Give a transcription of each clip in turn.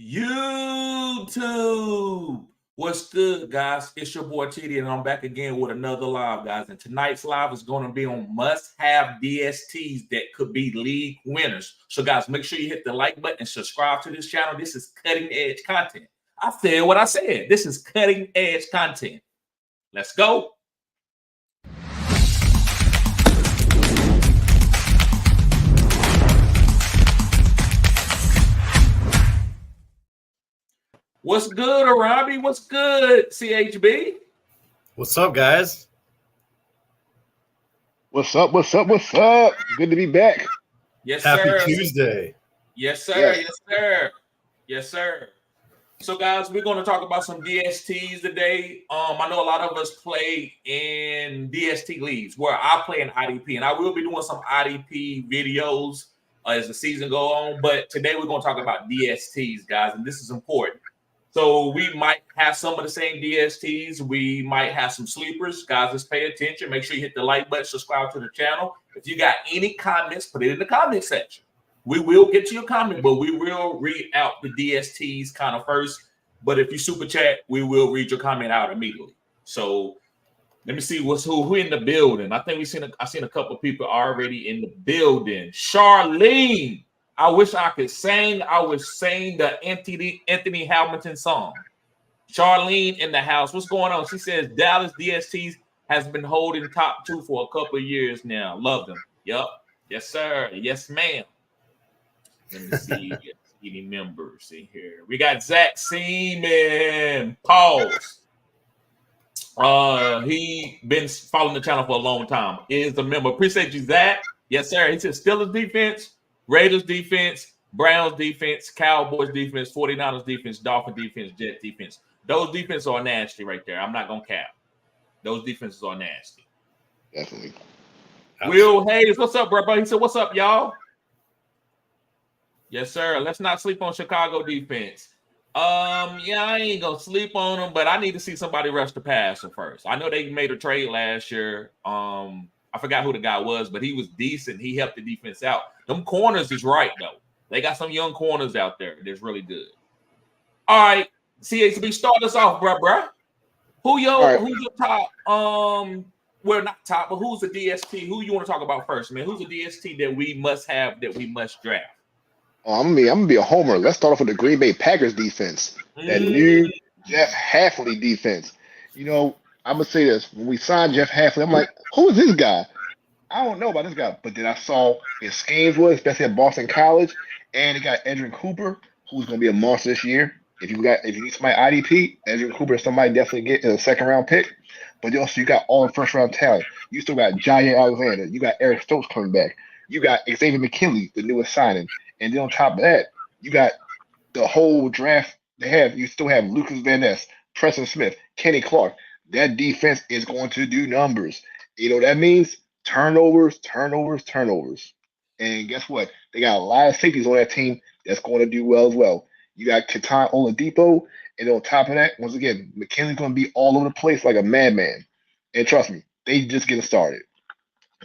YouTube. What's good, guys? It's your boy TD, and I'm back again with another live, guys. And tonight's live is going to be on must-have DSTs that could be league winners. So, guys, make sure you hit the like button and subscribe to this channel. This is cutting-edge content. I said what I said. This is cutting-edge content. Let's go. What's good, Arabi? What's good, CHB? What's up, guys? What's up? What's up? What's up? Good to be back. Yes, Happy sir. Tuesday. Yes, sir. Yes. Yes, sir. Yes, sir. So, guys, we're going to talk about some DSTs today. I know a lot of us play in DST leagues where I play in IDP, and I will be doing some IDP videos as the season go on. But today we're going to talk about DSTs, guys, and this is important. So we might have some of the same DSTs. We might have some sleepers. Guys, let's pay attention. Make sure you hit the like button, subscribe to the channel. If you got any comments, put it in the comment section. We will get to your comment, but we will read out the DSTs kind of first. But if you super chat, we will read your comment out immediately. So let me see who in the building. I think I seen a couple of people already in the building. Charlene. I wish I could sing. I was saying the Anthony Hamilton song. Charlene in the house. What's going on? She says Dallas DSTs has been holding top 2 for a couple of years now. Love them. Yup. Yes, sir. Yes, ma'am. Let me see any members in here. We got Zach Seaman. Pause. He been following the channel for a long time. Is a member. Appreciate you, Zach. Yes, sir. He said Steelers defense, Raiders defense, Browns defense, Cowboys defense, 49ers defense, Dolphins defense, Jets defense. Those defenses are nasty right there. I'm not going to cap. Those defenses are nasty. Definitely. Will Hayes, what's up, bro? He said, what's up, y'all? Yes, sir. Let's not sleep on Chicago defense. Yeah, I ain't going to sleep on them, but I need to see somebody rush the passer first. I know they made a trade last year. I forgot who the guy was, but he was decent. He helped the defense out. Them corners is right, though. They got some young corners out there that's really good. All right, CHB, start us off, bruh. Who's your top? Well, not top, but who's the DST? Who you want to talk about first, man? Who's the DST that we must have, that we must draft? I'm gonna be a homer. Let's start off with the Green Bay Packers defense. That new Jeff Hafley defense. You know, I'm gonna say this: when we signed Jeff Hafley, I'm like, who is this guy? I don't know about this guy, but then I saw his schemes was, especially at Boston College, and they got Edrin Cooper, who's going to be a monster this year. If you need somebody IDP, Edrin Cooper is somebody definitely get in a second round pick. But also you got all first round talent. You still got Jair Alexander. You got Eric Stokes coming back. You got Xavier McKinley, the newest signing, and then on top of that, you got the whole draft they have. You still have Lucas Van Ness, Preston Smith, Kenny Clark. That defense is going to do numbers. You know what that means? Turnovers. And guess what? They got a lot of safeties on that team that's going to do well as well. You got Ketan Oladipo, and on top of that, once again, McKinley's going to be all over the place like a madman. And trust me, they just getting started.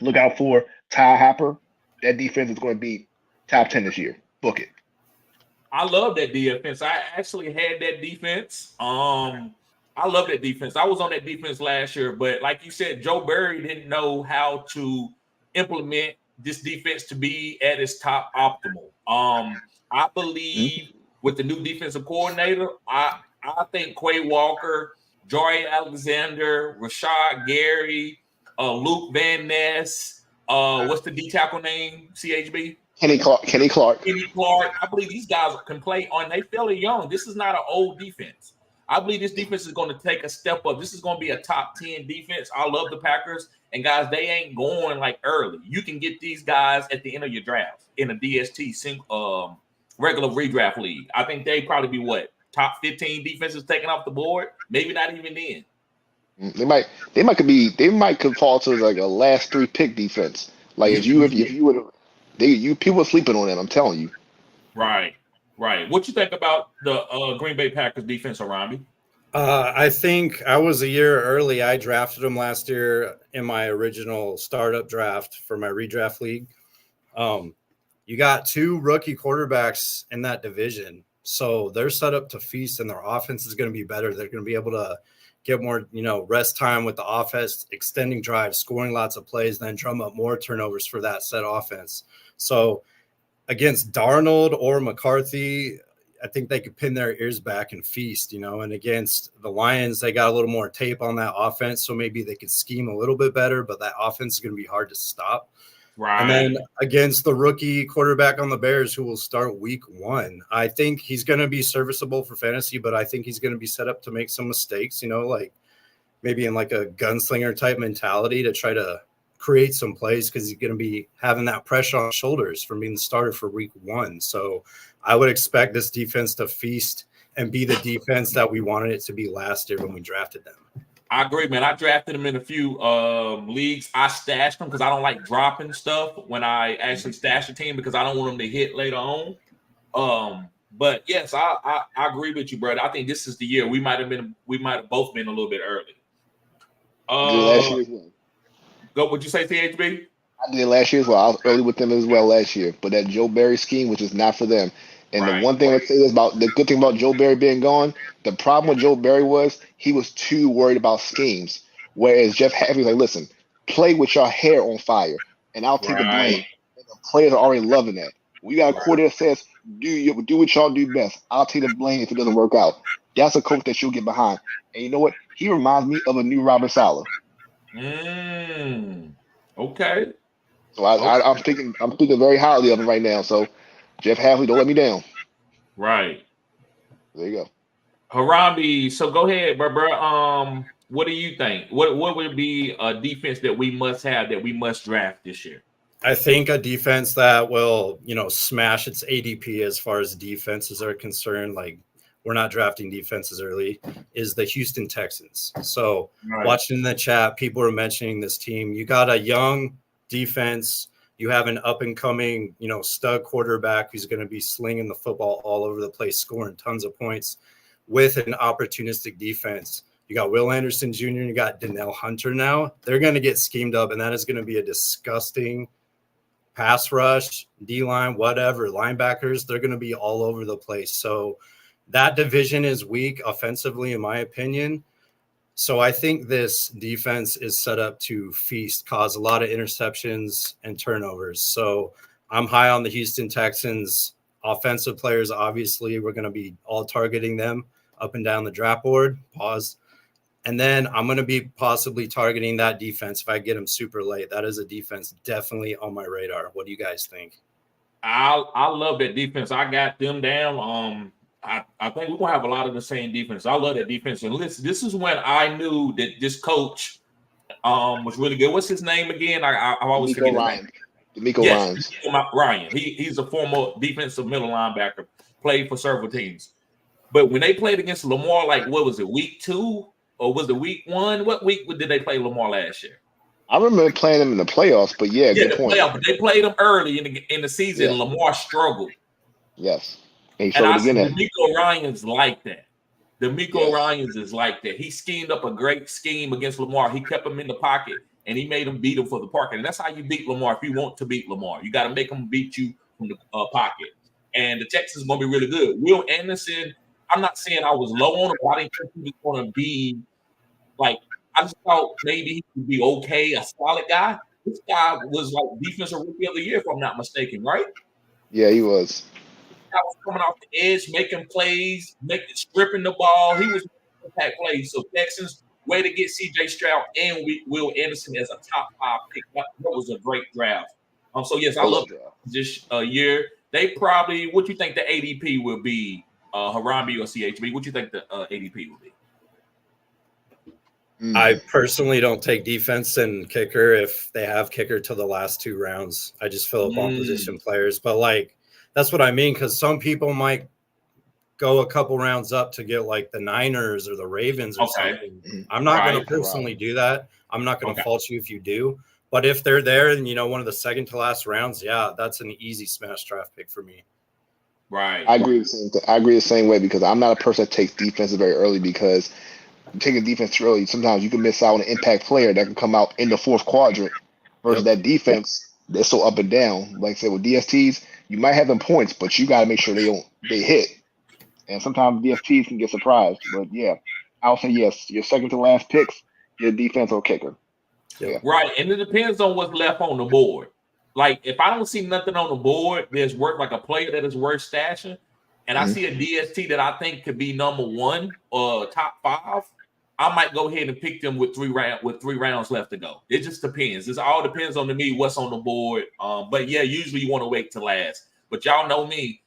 Look out for Ty Hopper. That defense is going to be top 10 this year. Book it. I love that defense. I actually had that defense. I love that defense. I was on that defense last year, but like you said, Joe Barry didn't know how to implement this defense to be at its top optimal. I believe with the new defensive coordinator, I think Quay Walker, Jory Alexander, Rashad Gary, Luke Van Ness, what's the D tackle name? CHB? Kenny Clark. Kenny Clark. I believe these guys can play on. They fairly young. This is not an old defense. I believe this defense is going to take a step up. This is going to be a top 10 defense. I love the Packers. And, guys, they ain't going, like, early. You can get these guys at the end of your draft in a DST regular redraft league. I think they probably be, what, top 15 defenses taken off the board? Maybe not even then. They might could fall to, like, a last 3 pick defense. Like, if you would people are sleeping on them, I'm telling you. Right. What you think about the Green Bay Packers defense, Arami? I think I was a year early. I drafted them last year in my original startup draft for my redraft league. You got 2 rookie quarterbacks in that division. So they're set up to feast, and their offense is going to be better. They're going to be able to get more, rest time with the offense, extending drives, scoring lots of plays, then drum up more turnovers for that set offense. So against Darnold or McCarthy, I think they could pin their ears back and feast, and against the Lions, they got a little more tape on that offense. So maybe they could scheme a little bit better, but that offense is going to be hard to stop. Right. And then against the rookie quarterback on the Bears, who will start week 1, I think he's going to be serviceable for fantasy, but I think he's going to be set up to make some mistakes, like maybe in like a gunslinger type mentality to try to create some plays, because he's going to be having that pressure on his shoulders from being the starter for week 1. So I would expect this defense to feast and be the defense that we wanted it to be last year when we drafted them. I agree, man. I drafted them in a few leagues. I stashed them because I don't like dropping stuff when I actually stash a team, because I don't want them to hit later on. But yes, I agree with you, brother. I think this is the year. We might have both been a little bit early. Last year as well. Go. What'd you say, THB? I did last year as well. I was early with them as well last year, but that Joe Barry scheme, which is not for them. And the one thing I say is about the good thing about Joe Barry being gone, the problem with Joe Barry was he was too worried about schemes. Whereas Jeff Hadley was like, listen, play with your hair on fire, and I'll take the blame. And the players are already loving that. We got a coordinator that says, do what y'all do best. I'll take the blame if it doesn't work out. That's a coach that you'll get behind. And you know what? He reminds me of a new Robert Saleh. Okay. So I'm thinking very highly of him right now. So Jeff Hadley, don't let me down. Right. There you go. Harambe, so go ahead, bro. What do you think? What would be a defense that we must have, that we must draft this year? I think a defense that will, smash its ADP as far as defenses are concerned, like we're not drafting defenses early, is the Houston Texans. So watching in the chat, people are mentioning this team. You got a young defense. You have an up-and-coming, stud quarterback who's going to be slinging the football all over the place, scoring tons of points with an opportunistic defense. You got Will Anderson Jr. and you got Danielle Hunter now. They're going to get schemed up, and that is going to be a disgusting pass rush, D-line, whatever, linebackers. They're going to be all over the place. So that division is weak offensively, in my opinion. So I think this defense is set up to feast, cause a lot of interceptions and turnovers. So I'm high on the Houston Texans. Offensive players, obviously, we're going to be all targeting them up and down the draft board. Pause. And then I'm going to be possibly targeting that defense if I get them super late. That is a defense definitely on my radar. What do you guys think? I love that defense. I got them down. I think we're gonna have a lot of the same defense. I love that defense. And listen, this is when I knew that this coach was really good. What's his name again? I always forget his name. DeMeco Ryans. Ryan. He's a former defensive middle linebacker, played for several teams. But when they played against Lamar, like what was it, week 2 or was it week 1? What week did they play Lamar last year? I remember playing them in the playoffs, but good point. But they played them early in the season. And Lamar struggled. Yes. And I said, DeMeco Ryans like that. DeMeco Ryans is like that. He schemed up a great scheme against Lamar. He kept him in the pocket, and he made him beat him for the pocket. And that's how you beat Lamar. If you want to beat Lamar, you got to make him beat you from the pocket. And the Texans going to be really good. Will Anderson, I'm not saying I was low on him, but I didn't think he was going to be like, I just thought maybe he could be okay, a solid guy. This guy was like defensive rookie of the year, if I'm not mistaken, right? Yeah, he was. I was coming off the edge, making plays, stripping the ball. He was making impact plays. So Texans, way to get C.J. Stroud and Will Anderson as a top 5 pick. That was a great draft. So yes, I love this year. They probably, what you think the ADP will be, Harambe or CHB? What you think the ADP will be? I personally don't take defense and kicker if they have kicker till the last 2 rounds. I just fill up on position players. But like, that's what I mean, because some people might go a couple rounds up to get like the Niners or the Ravens or something. I'm not going to personally do that. I'm not going to fault you if you do. But if they're there and, one of the second to last rounds, that's an easy smash draft pick for me. Right. I agree the same way, because I'm not a person that takes defense very early, because taking defense too early, sometimes you can miss out on an impact player that can come out in the 4th quadrant versus that defense that's so up and down. Like I said, with DST's, you might have them points, but you got to make sure they hit. And sometimes DSTs can get surprised. But yeah, I'll say yes. Your second to last picks, your defense or kicker. Yeah. Right. And it depends on what's left on the board. Like if I don't see nothing on the board that's worth like a player that is worth stashing, and I see a DST that I think could be number 1 or top 5, I might go ahead and pick them with 3 rounds left to go. It just depends. It all depends on me what's on the board. But yeah, usually you want to wait to last. But y'all know me,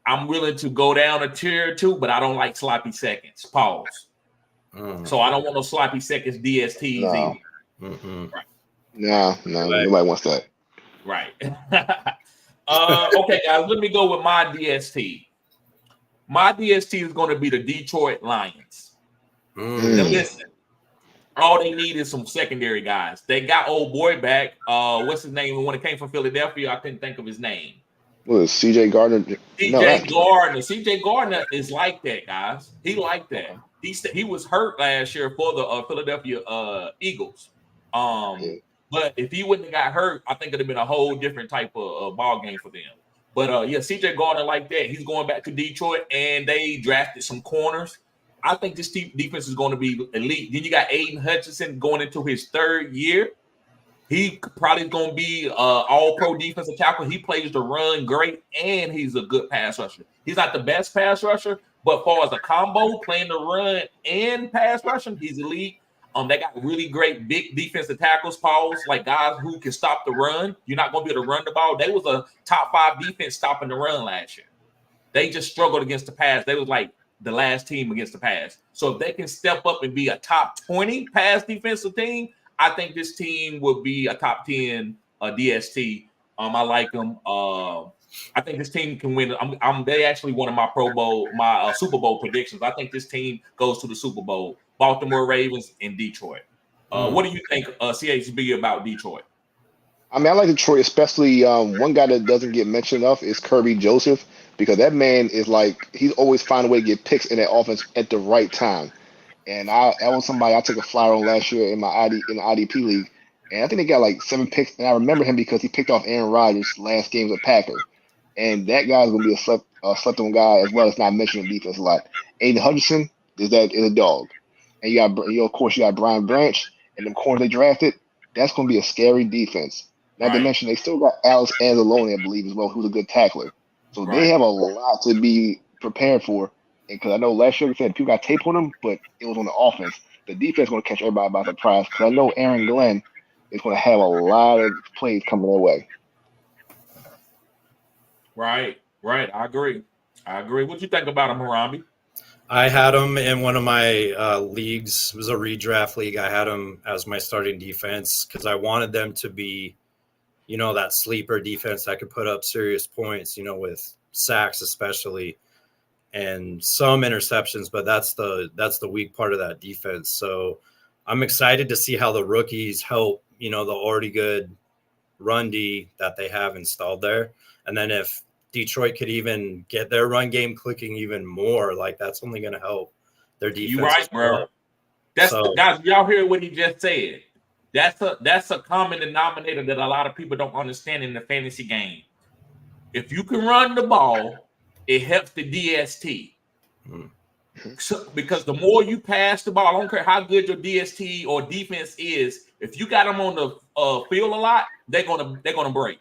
I'm willing to go down a tier or 2, but I don't like sloppy seconds. Pause. So I don't want no sloppy seconds DSTs either. Right. No, nobody wants that. Right. Okay, guys, let me go with my DST. My DST is going to be the Detroit Lions. Now listen, all they need is some secondary guys. They got old boy back. What's his name? When it came from Philadelphia, I couldn't think of his name. What is CJ Gardner? CJ Gardner is like that, guys. He like that. He was hurt last year for the Philadelphia Eagles. But if he wouldn't have got hurt, I think it'd have been a whole different type of ball game for them. But CJ Gardner like that. He's going back to Detroit, and they drafted some corners. I think this defense is going to be elite. Then you got Aiden Hutchinson going into his 3rd year. He probably going to be all-pro defensive tackle. He plays the run great, and he's a good pass rusher. He's not the best pass rusher, but as far as a combo, playing the run and pass rushing, he's elite. They got really great big defensive tackles, Pauls, like guys who can stop the run. You're not going to be able to run the ball. They was a top 5 defense stopping the run last year. They just struggled against the pass. They was like the last team against the pass. So if they can step up and be a top 20 pass defensive team, I think this team will be a top 10 DST. I like them. I think this team can win. They actually one of my my Super Bowl predictions. I think this team goes to the Super Bowl. Baltimore Ravens in Detroit. What do you think, CHB, about Detroit? I mean, I like Detroit, especially one guy that doesn't get mentioned enough is Kirby Joseph, because that man is like, he's always find a way to get picks in that offense at the right time. And that was somebody I took a flyer on last year in the IDP league. And I think they got like 7 picks. And I remember him because he picked off Aaron Rodgers last game as a Packer. And that guy's going to be a slept-on guy as well as not mentioned in defense a lot. Aiden Hutchinson is a dog. And of course, you got Brian Branch and them corners they drafted. That's going to be a scary defense. Not to mention, they still got Alex Anzalone, I believe, as well, who's a good tackler. So they have a lot to be prepared for. Because I know last year, we said people got tape on them, but it was on the offense. The defense is going to catch everybody by surprise. Because I know Aaron Glenn is going to have a lot of plays coming their way. Right. I agree. What you think about him, Harambe? I had him in one of my leagues. It was a redraft league. I had him as my starting defense because I wanted them to be, that sleeper defense that could put up serious points, with sacks especially, and some interceptions. But that's the weak part of that defense. So I'm excited to see how the rookies help, the already good run D that they have installed there. And then if Detroit could even get their run game clicking even more, like that's only going to help their defense. You right, bro. Guys, y'all hear what he just said? That's a common denominator that a lot of people don't understand in the fantasy game. If you can run the ball, it helps the DST. So, because the more you pass the ball, I don't care how good your DST or defense is. If you got them on the field a lot, they're gonna break.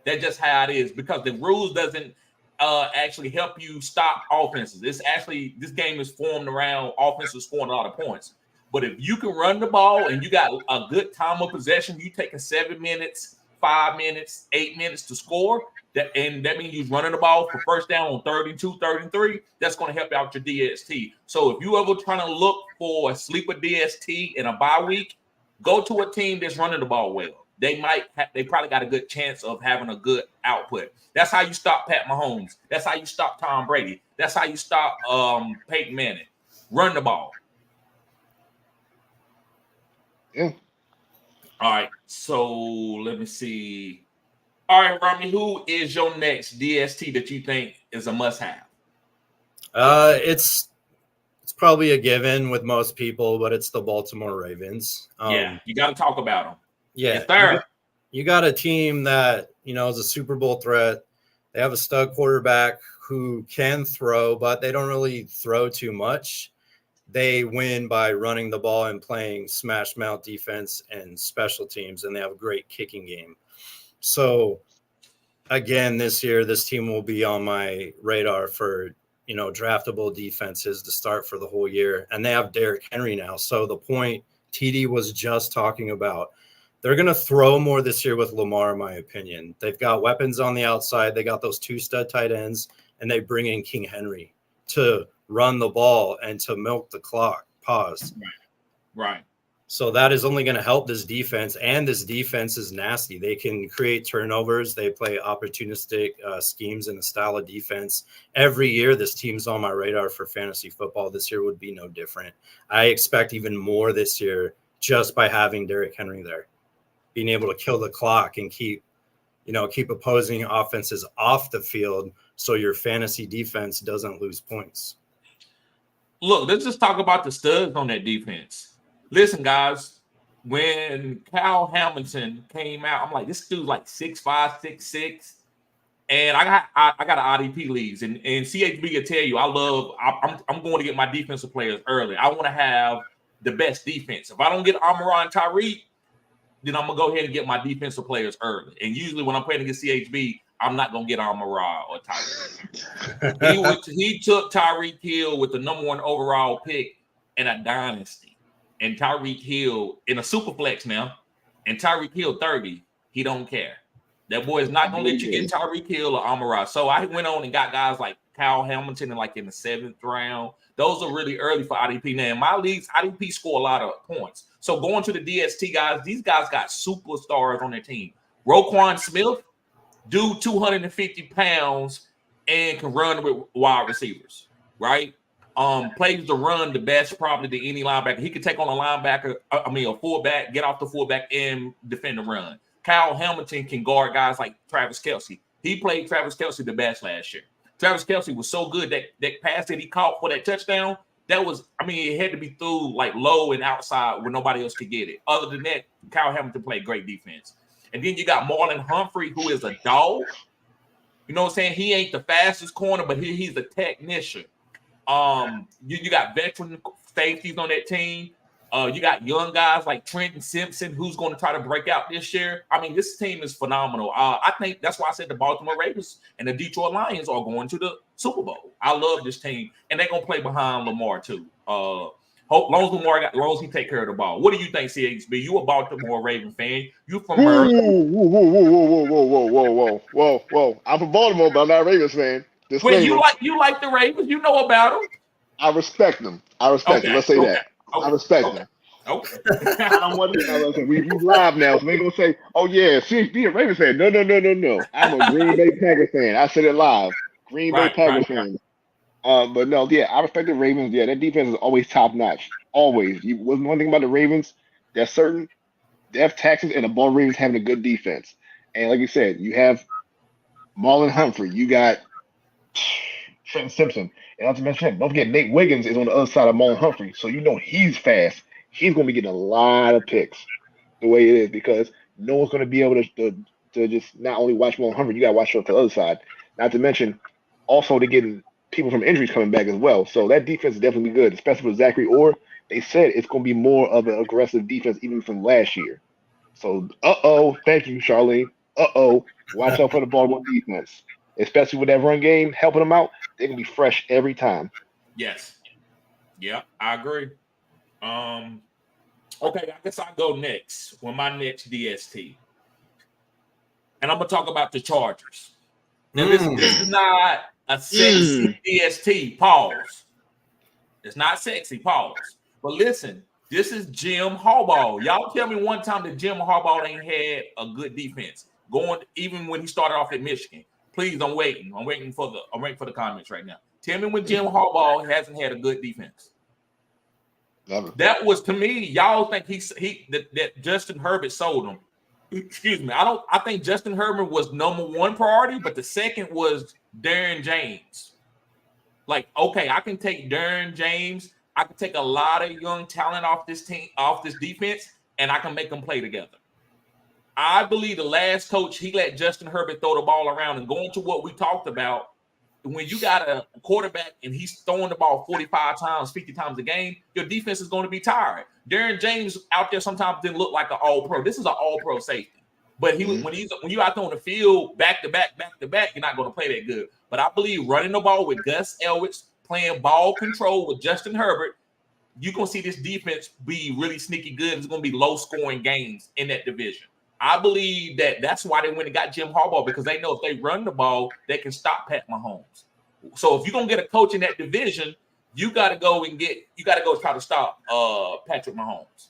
That's just how it is, because the rules doesn't actually help you stop offenses. This game is formed around offenses scoring a lot of points. But if you can run the ball and you got a good time of possession, you taking 7 minutes, 5 minutes, 8 minutes to score, that means you're running the ball for first down on 32, 33. That's going to help out your DST. So if you ever trying to look for a sleeper DST in a bye week, go to a team that's running the ball well. They probably got a good chance of having a good output. That's how you stop Pat Mahomes. That's how you stop Tom Brady. That's how you stop Peyton Manning. Run the ball. Yeah. All right. So let me see. All right, Rami, who is your next DST that you think is a must-have? It's probably a given with most people, but it's the Baltimore Ravens. You got to talk about them. Yeah, yes, you got a team that is a Super Bowl threat. They have a stud quarterback who can throw, but they don't really throw too much. They win by running the ball and playing smash mouth defense and special teams, and they have a great kicking game. So again, this year, this team will be on my radar for, draftable defenses to start for the whole year. And they have Derrick Henry now. So the point TD was just talking about, they're going to throw more this year with Lamar, in my opinion. They've got weapons on the outside. They got those 2 stud tight ends, and they bring in King Henry to run the ball and to milk the clock. Pause. Right. So that is only going to help this defense, and this defense is nasty. They can create turnovers. They play opportunistic schemes in the style of defense. Every year, this team's on my radar for fantasy football. This year would be no different. I expect even more this year just by having Derrick Henry there, being able to kill the clock and keep opposing offenses off the field so your fantasy defense doesn't lose points. Look, let's just talk about the studs on that defense. Listen, guys, when Kyle Hamilton came out, I'm like, this dude's like 6'5", 6'6", and I got an IDP leagues, and CHB will tell you, I'm going to get my defensive players early. I want to have the best defense. If I don't get Amon-Ra and Tyreek, then I'm gonna go ahead and get my defensive players early. And usually when I'm playing against CHB, I'm not gonna get Amon-Ra or Tyreek. He took Tyreek Hill with the number 1 overall pick in a dynasty. And Tyreek Hill in a super flex now, and Tyreek Hill 30, he don't care. That boy is not gonna let you get Tyreek Hill or Amon-Ra. So I went on and got guys like Kyle Hamilton in the 7th round. Those are really early for IDP. Now in my leagues, IDP score a lot of points. So going to the DST guys, these guys got superstars on their team. Roquan Smith, dude, 250 pounds and can run with wide receivers, right? Plays the run the best probably to any linebacker. He could take on a fullback, get off the fullback and defend the run. Kyle Hamilton can guard guys like Travis Kelce. He played Travis Kelce the best last year. Travis Kelce was so good that pass that he caught for that touchdown, it had to be through like low and outside where nobody else could get it. Other than that, Kyle Hamilton played great defense. And then you got Marlon Humphrey, who is a dog. You know what I'm saying? He ain't the fastest corner, but he's a technician. You got veteran safeties on that team. You got young guys like Trenton Simpson, who's going to try to break out this year. This team is phenomenal. I think that's why I said the Baltimore Ravens and the Detroit Lions are going to the Super Bowl. I love this team, and they're going to play behind Lamar too. Long as he take care of the ball. What do you think, CHB? You a Baltimore Raven fan? You from Maryland? Whoa! I'm from Baltimore, but I'm not a Ravens fan. Well, you like the Ravens? You know about them. I respect them. Let's say that. Okay. I respect them. Okay. I don't want to. We live now, so they're gonna say, "Oh yeah, CHB a Ravens fan." No. I'm a Green Bay Packers fan. I said it live. Green Bay Packers fan. But no, yeah, I respect the Ravens. Yeah, that defense is always top notch. Always. One thing about the Ravens, that's certain. Death taxes and the Baltimore Ravens having a good defense. And like you said, you have Marlon Humphrey. You got Trenton Simpson. And not to mention, don't forget Nate Wiggins is on the other side of Marlon Humphrey. So he's fast. He's going to be getting a lot of picks the way it is because no one's going to be able to just not only watch Marlon Humphrey, you got to watch him for the other side. Not to mention, also they're getting people from injuries coming back as well. So that defense is definitely good, especially with Zachary Orr. They said it's going to be more of an aggressive defense even from last year. So, thank you, Charlene. Watch out for the Baltimore defense, especially with that run game helping them out. They're going to be fresh every time. Yes. Yeah, I agree. Okay, I guess I'll go next with my next DST. And I'm going to talk about the Chargers. Now, this is not a sexy DST. Pause. It's not sexy. Pause. But listen, this is Jim Harbaugh. Y'all tell me one time that Jim Harbaugh ain't had a good defense even when he started off at Michigan. Please, I'm waiting. I'm waiting for the comments right now. Tell me when Jim Harbaugh hasn't had a good defense. Never. That was, to me, y'all think that Justin Herbert sold him. Excuse me. I think Justin Herbert was number 1 priority, but the second was Darren James. Like, okay, I can take Darren James. I can take a lot of young talent off this team, off this defense, and I can make them play together. I believe the last coach, he let Justin Herbert throw the ball around and go into what we talked about. when you got a quarterback and he's throwing the ball 45 times, 50 times a game, your defense is going to be tired. Darren James out there sometimes didn't look like an all-pro. This is an all-pro safety. But when you out there on the field back-to-back, you're not going to play that good. But I believe running the ball with Gus Elwich, playing ball control with Justin Herbert, you're going to see this defense be really sneaky good. It's going to be low-scoring games in that division. I believe that's why they went and got Jim Harbaugh, because they know if they run the ball, they can stop Pat Mahomes. So if you're gonna get a coach in that division, you got to go try to stop Patrick Mahomes.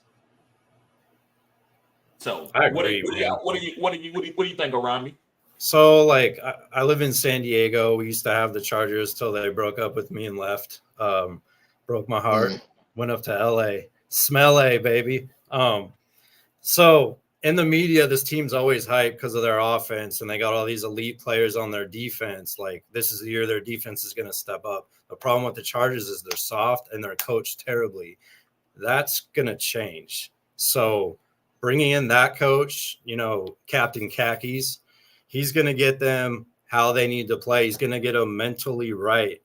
So I agree, what do you think around me? So like I live in San Diego. We used to have the Chargers till they broke up with me and left. Broke my heart. Went up to LA. Smell A, baby. So in the media, this team's always hyped because of their offense, and they got all these elite players on their defense. Like, this is the year their defense is going to step up. The problem with the Chargers is they're soft and they're coached terribly. That's going to change. So bringing in that coach, Captain Khakis, he's going to get them how they need to play. He's going to get them mentally right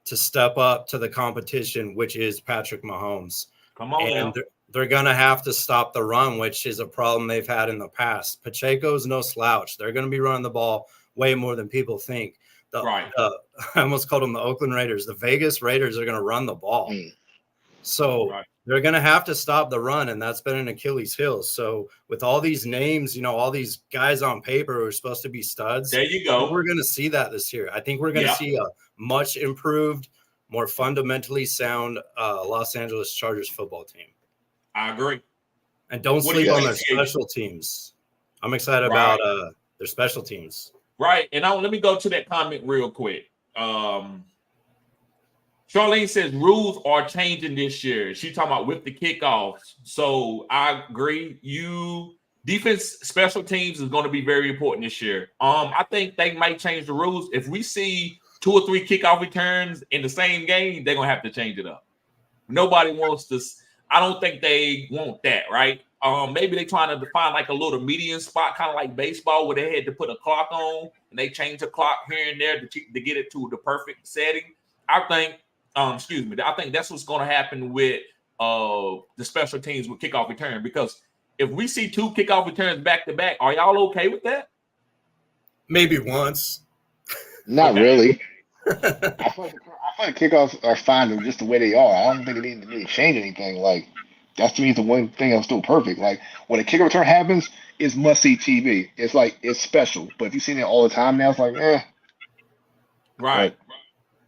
to step up to the competition, which is Patrick Mahomes. Come on, and they're going to have to stop the run, which is a problem they've had in the past. Pacheco's no slouch. They're going to be running the ball way more than people think. I almost called them the Oakland Raiders. The Vegas Raiders are going to run the ball. So they're going to have to stop the run, and that's been an Achilles heel. So with all these names, all these guys on paper who are supposed to be studs, there you go. We're going to see that this year. I think we're going to see a much improved, more fundamentally sound Los Angeles Chargers football team. I agree. And don't sleep on their special teams. I'm excited about their special teams. Right. And let me go to that comment real quick. Charlene says rules are changing this year. She's talking about with the kickoffs. So I agree. Defense special teams is going to be very important this year. I think they might change the rules. If we see 2 or 3 kickoff returns in the same game, they're going to have to change it up. Nobody wants to. I don't think they want that, right? Maybe they're trying to find like a little median spot, kind of like baseball, where they had to put a clock on and they change the clock here and there to get it to the perfect setting. I think, I think that's what's going to happen with the special teams with kickoff return, because if we see 2 kickoff returns back to back, are y'all okay with that? Maybe once. Not really. I feel like kickoffs are fine just the way they are. I don't think they need to really change anything. Like, that's to me the one thing that's still perfect. Like, when a kick return happens, it's must-see TV. It's like, it's special. But if you see it all the time now, it's like, Right.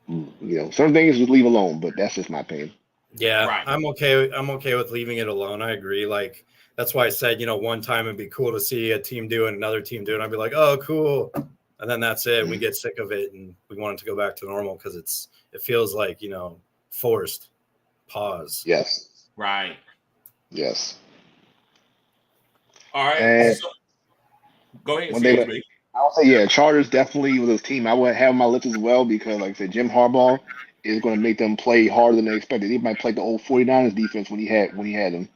Like, certain things just leave alone, but that's just my opinion. Yeah, right. I'm okay with leaving it alone. I agree. Like, that's why I said, one time it'd be cool to see a team do it, another team do it. I'd be like, oh, cool. And then that's it. We get sick of it, and we want it to go back to normal because it feels like, forced. Pause. Yes. Right. Yes. All right. So, go ahead. I'll say, Chargers definitely was a team I would have on my list as well, because, like I said, Jim Harbaugh is going to make them play harder than they expected. He might play the old 49ers defense when he had them.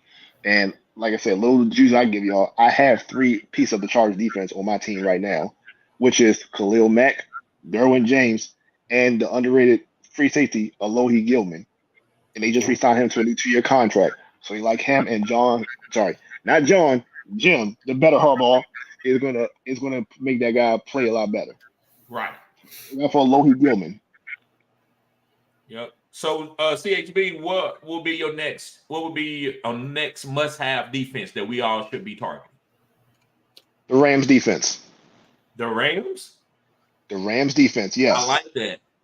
And like I said, a little juice I give y'all, I have 3 pieces of the Chargers defense on my team right now, which is Khalil Mack, Derwin James, and the underrated free safety, Alohi Gilman. And they just re-signed him to a new 2-year contract. So he like him and Jim, the better Harbaugh, is gonna make that guy play a lot better. Right. For Alohi Gilman. Yep. So CHB, what will be your next? What would be a next must-have defense that we all should be targeting? The Rams defense. The Rams? The Rams defense, yes.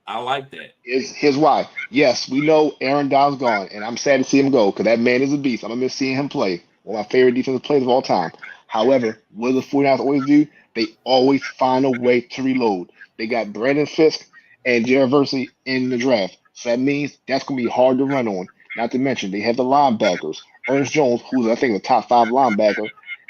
I like that. Here's why. Yes, we know Aaron Donald's gone, and I'm sad to see him go because that man is a beast. I'm going to miss seeing him play. One of my favorite defensive players of all time. However, what do the 49ers always do? They always find a way to reload. They got Brandon Fisk and Jared Versey in the draft. So that means that's going to be hard to run on. Not to mention, they have the linebackers. Ernest Jones, who's, I think, a top 5 linebacker.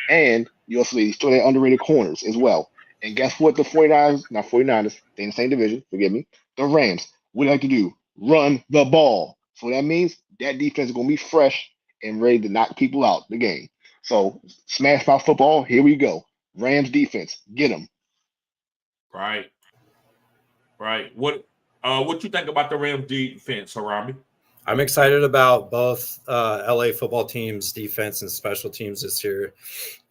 And you also still have underrated corners as well. And guess what the 49ers, not 49ers, they in the same division, forgive me, the Rams, what they like to do? Run the ball. So that means that defense is going to be fresh and ready to knock people out the game. So smash my football, here we go. Rams defense, get them. Right. Right. What you think about the Rams defense, Harami? I'm excited about both LA football teams' defense and special teams this year.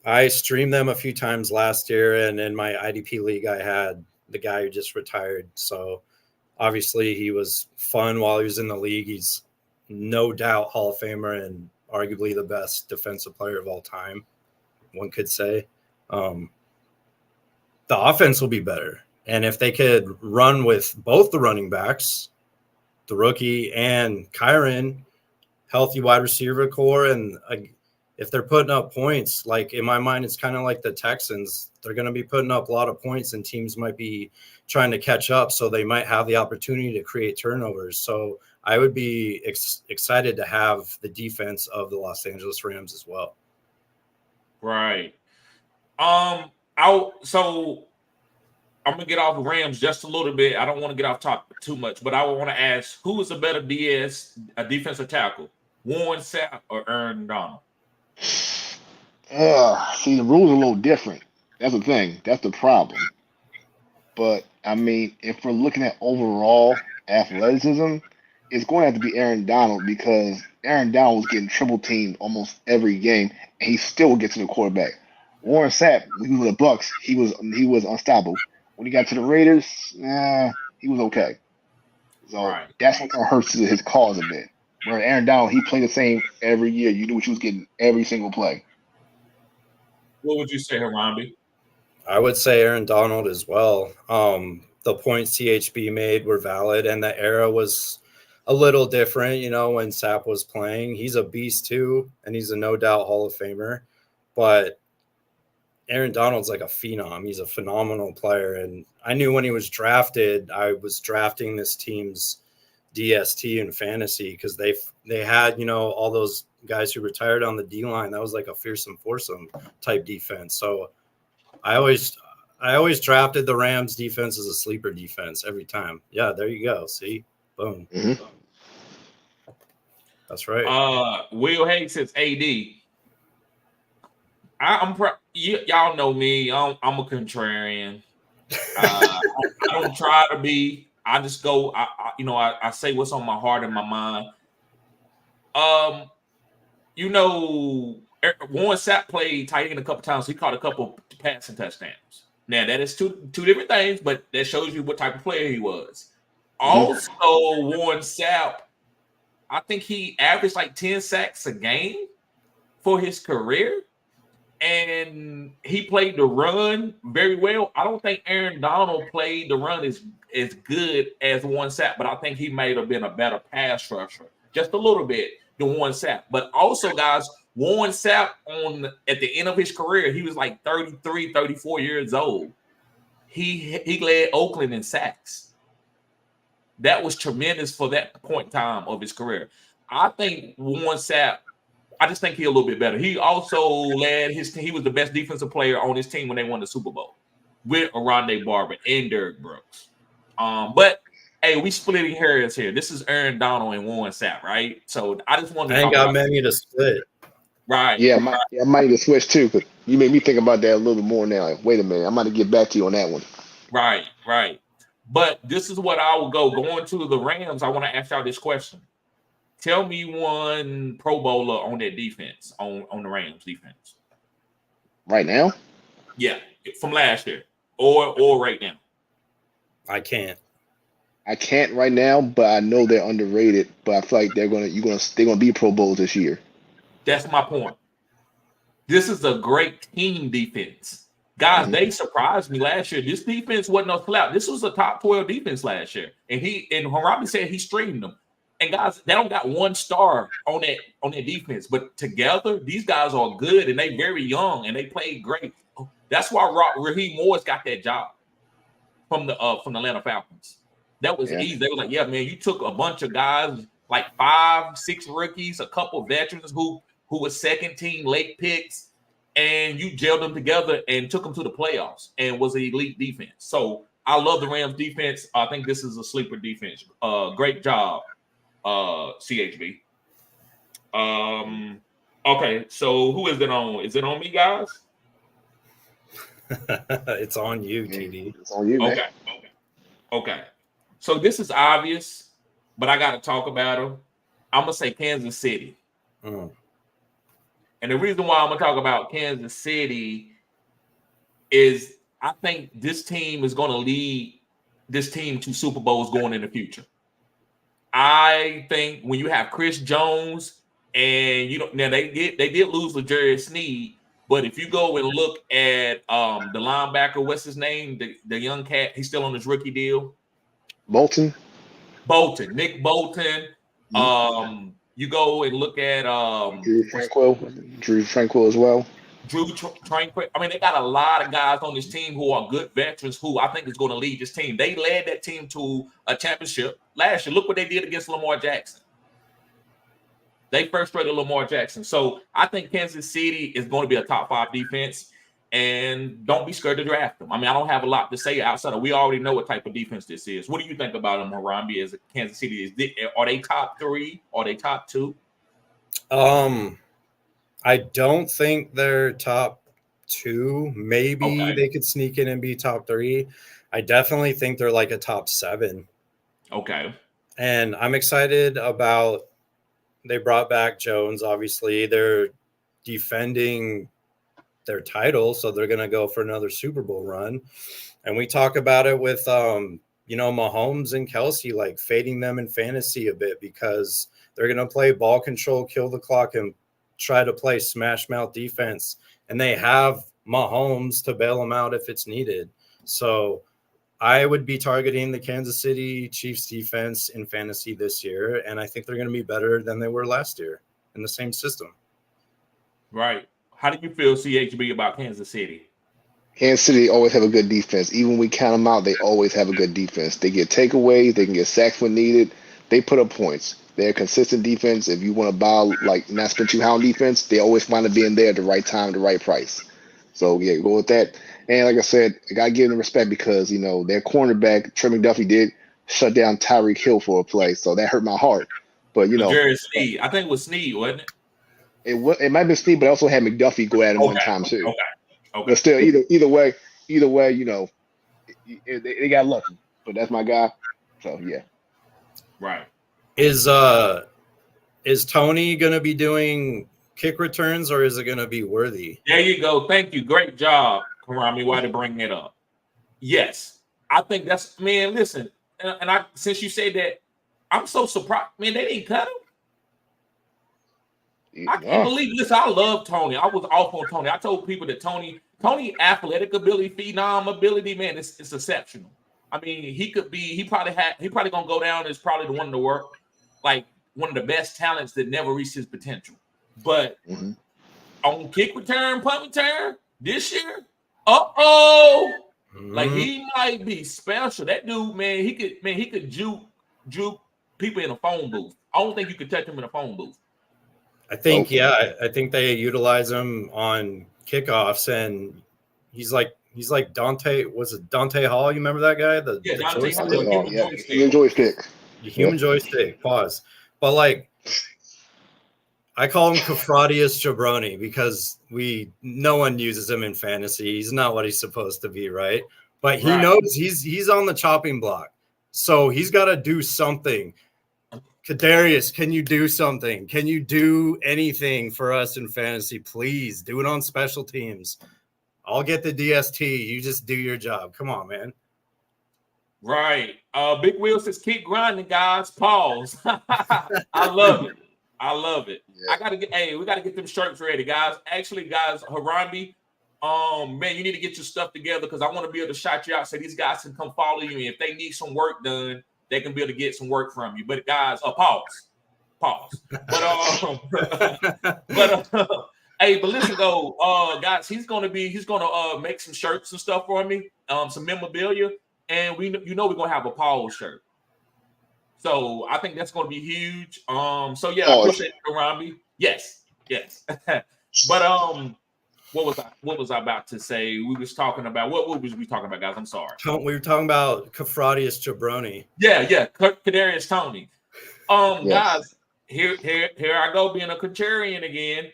I streamed them a few times last year, and in my IDP league, I had the guy who just retired. So obviously he was fun while he was in the league. He's no doubt Hall of Famer and arguably the best defensive player of all time, one could say. The offense will be better. And if they could run with both the running backs, the rookie and Kyron, healthy wide receiver core, and if they're putting up points, like in my mind, it's kind of like the Texans. They're going to be putting up a lot of points, and teams might be trying to catch up, so they might have the opportunity to create turnovers. So I would be excited to have the defense of the Los Angeles Rams as well. Right. So I'm gonna get off the Rams just a little bit. I don't want to get off topic too much, but I want to ask, who is a better defensive tackle, Warren Sapp or Aaron Donald? See, the rules are a little different. That's the thing. That's the problem. But I mean, if we're looking at overall athleticism, it's going to have to be Aaron Donald, because Aaron Donald was getting triple teamed almost every game, and he still gets to the quarterback. Warren Sapp, when he was with the Bucks, he was unstoppable. When he got to the Raiders, he was okay. So that's what kind of hurts his cause a bit. Where Aaron Donald, he played the same every year. You knew what you was getting every single play. What would you say, Harambe? I would say Aaron Donald as well. The points THB made were valid, and the era was a little different, when Sapp was playing. He's a beast too, and he's a no doubt Hall of Famer. But Aaron Donald's like a phenom. He's a phenomenal player. And I knew when he was drafted, I was drafting this team's DST in fantasy, because they had, all those guys who retired on the D-line. That was like a fearsome foursome type defense. So I always drafted the Rams defense as a sleeper defense every time. Yeah, there you go. See? Boom. Mm-hmm. That's right. Will Hayes says AD. Y'all know me. I'm a contrarian. I don't try to be. I just go. I say what's on my heart and my mind. Warren Sapp played tight end a couple times. He caught a couple passing touchdowns. Now that is two different things, but that shows you what type of player he was. Also, Warren Sapp, I think he averaged like 10 sacks a game for his career. And he played the run very well. I don't think Aaron Donald played the run as good as Warren Sapp, but I think he may have been a better pass rusher, just a little bit, than Warren Sapp. But also, guys, Warren Sapp, at the end of his career, he was like 33, 34 years old. He led Oakland in sacks. That was tremendous for that point in time of his career. I think Warren Sapp, I just think he's a little bit better. He also led his team. He was the best defensive player on his team when they won the Super Bowl with Rondé Barber and Derrick Brooks. But hey, we splitting hairs here. This is Aaron Donald and Warren Sapp, right? So I just wanted to I ain't got many to split. Right. Yeah, I might need to switch too, because you made me think about that a little bit more now. Like, wait a minute, I'm about to get back to you on that one. Right. But this is what I will go. Going to the Rams, I want to ask y'all this question. Tell me one Pro Bowler on that defense, on the Rams defense. Right now? Yeah, from last year or right now. I can't right now, but I know they're underrated. But I feel like they're gonna be Pro Bowls this year. That's my point. This is a great team defense. Guys, they surprised me last year. This defense wasn't no slouch. This was a top 12 defense last year. And Harambe said he streamed them. And guys, they don't got one star on that defense, but together these guys are good and they very young and they played great. That's why Raheem Morris got that job from the Atlanta Falcons. That was easy. They were like, yeah, man, you took a bunch of guys, like 5, 6 rookies, a couple veterans who were second team late picks, and you gelled them together and took them to the playoffs and was an elite defense. So I love the Rams defense. I think this is a sleeper defense. Great job. CHB. Okay, so who is it on? Is it on me, guys? It's on you, TD. It's on you, man. Okay. So this is obvious, but I got to talk about them. I'm going to say Kansas City. And the reason why I'm going to talk about Kansas City is I think this team is going to lead this team to Super Bowls going in the future. I think when you have Chris Jones and now they did lose LeGarrette Sneed, but if you go and look at the linebacker, what's his name? The young cat, he's still on his rookie deal. Bolton, Nick Bolton. You go and look at Drew Tranquil as well. Tranquil. I mean, they got a lot of guys on this team who are good veterans who I think is going to lead this team. They led that team to a championship last year. Look what they did against Lamar Jackson. They frustrated Lamar Jackson. So I think Kansas City is going to be a top 5 defense, and don't be scared to draft them. I mean, I don't have a lot to say outside of we already know what type of defense this is. What do you think about them, Harambe, as Kansas City? Are they top 3? Are they top 2? I don't think they're top 2. Maybe they could sneak in and be top 3. I definitely think they're like a top 7. Okay. And I'm excited about they brought back Jones. Obviously, they're defending their title, so they're going to go for another Super Bowl run. And we talk about it with, Mahomes and Kelsey, like fading them in fantasy a bit because they're going to play ball control, kill the clock, and try to play smash mouth defense. And they have Mahomes to bail them out if it's needed. So I would be targeting the Kansas City Chiefs defense in fantasy this year, and I think they're going to be better than they were last year in the same system. Right. How do you feel, CHB, about Kansas City? Kansas City always have a good defense. Even when we count them out, they always have a good defense. They get takeaways. They can get sacks when needed. They put up points. They're a consistent defense. If you want to buy, not spend too high on defense, they always find to being there at the right time, the right price. So, yeah, go with that. And like I said, I got to give them respect because, their cornerback, Trey McDuffie, did shut down Tyreek Hill for a play. So that hurt my heart. But, Jared Sneed. I think it was Sneed, wasn't it? It might have been Sneed, but I also had McDuffie go at him one time, too. Okay. But still, either way, they got lucky. But that's my guy. So, yeah. Right. Is Tony going to be doing kick returns, or is it going to be Worthy? There you go. Thank you. Great job, Karami. Why to bring it up? Yes, I think that's. Man, listen, and I since you said that, I'm so surprised. Man, they didn't cut him. I can't believe. Listen, I love Tony. I was off on Tony. I told people that Tony athletic ability, phenom ability, man, it's exceptional. I mean, he probably gonna go down as probably the one in the work, like one of the best talents that never reached his potential. But on kick return, punt return this year, like he might be special. That dude, man, he could juke people in a phone booth. I don't think you could touch him in a phone booth. I think they utilize him on kickoffs, and he's like Dante. Was it Dante Hall? You remember that guy? Dante Hall. Human joystick. Human joystick. Pause. But like, I call him Kafradius Jabroni because no one uses him in fantasy. He's not what he's supposed to be, right? But he knows he's on the chopping block, so he's got to do something. Kadarius, can you do something? Can you do anything for us in fantasy? Please do it on special teams. I'll get the DST. You just do your job. Come on, man. Right. Big Will says, keep grinding, guys. Pause. I love it. Yeah. We gotta get them shirts ready, guys. Actually, guys, Harambe, man, you need to get your stuff together because I want to be able to shout you out so these guys can come follow you. And if they need some work done, they can be able to get some work from you. But guys, pause. But but listen though, guys, he's gonna make some shirts and stuff for me, some memorabilia, and we're gonna have a Paul shirt. So I think that's gonna be huge. So yeah, I appreciate it, Harambe. Yes. But what was I about to say? We was talking about what was we talking about, guys? I'm sorry. We were talking about Kafradius Jabroni. Yeah, Kadarius Toney. Guys, here I go being a contrarian again.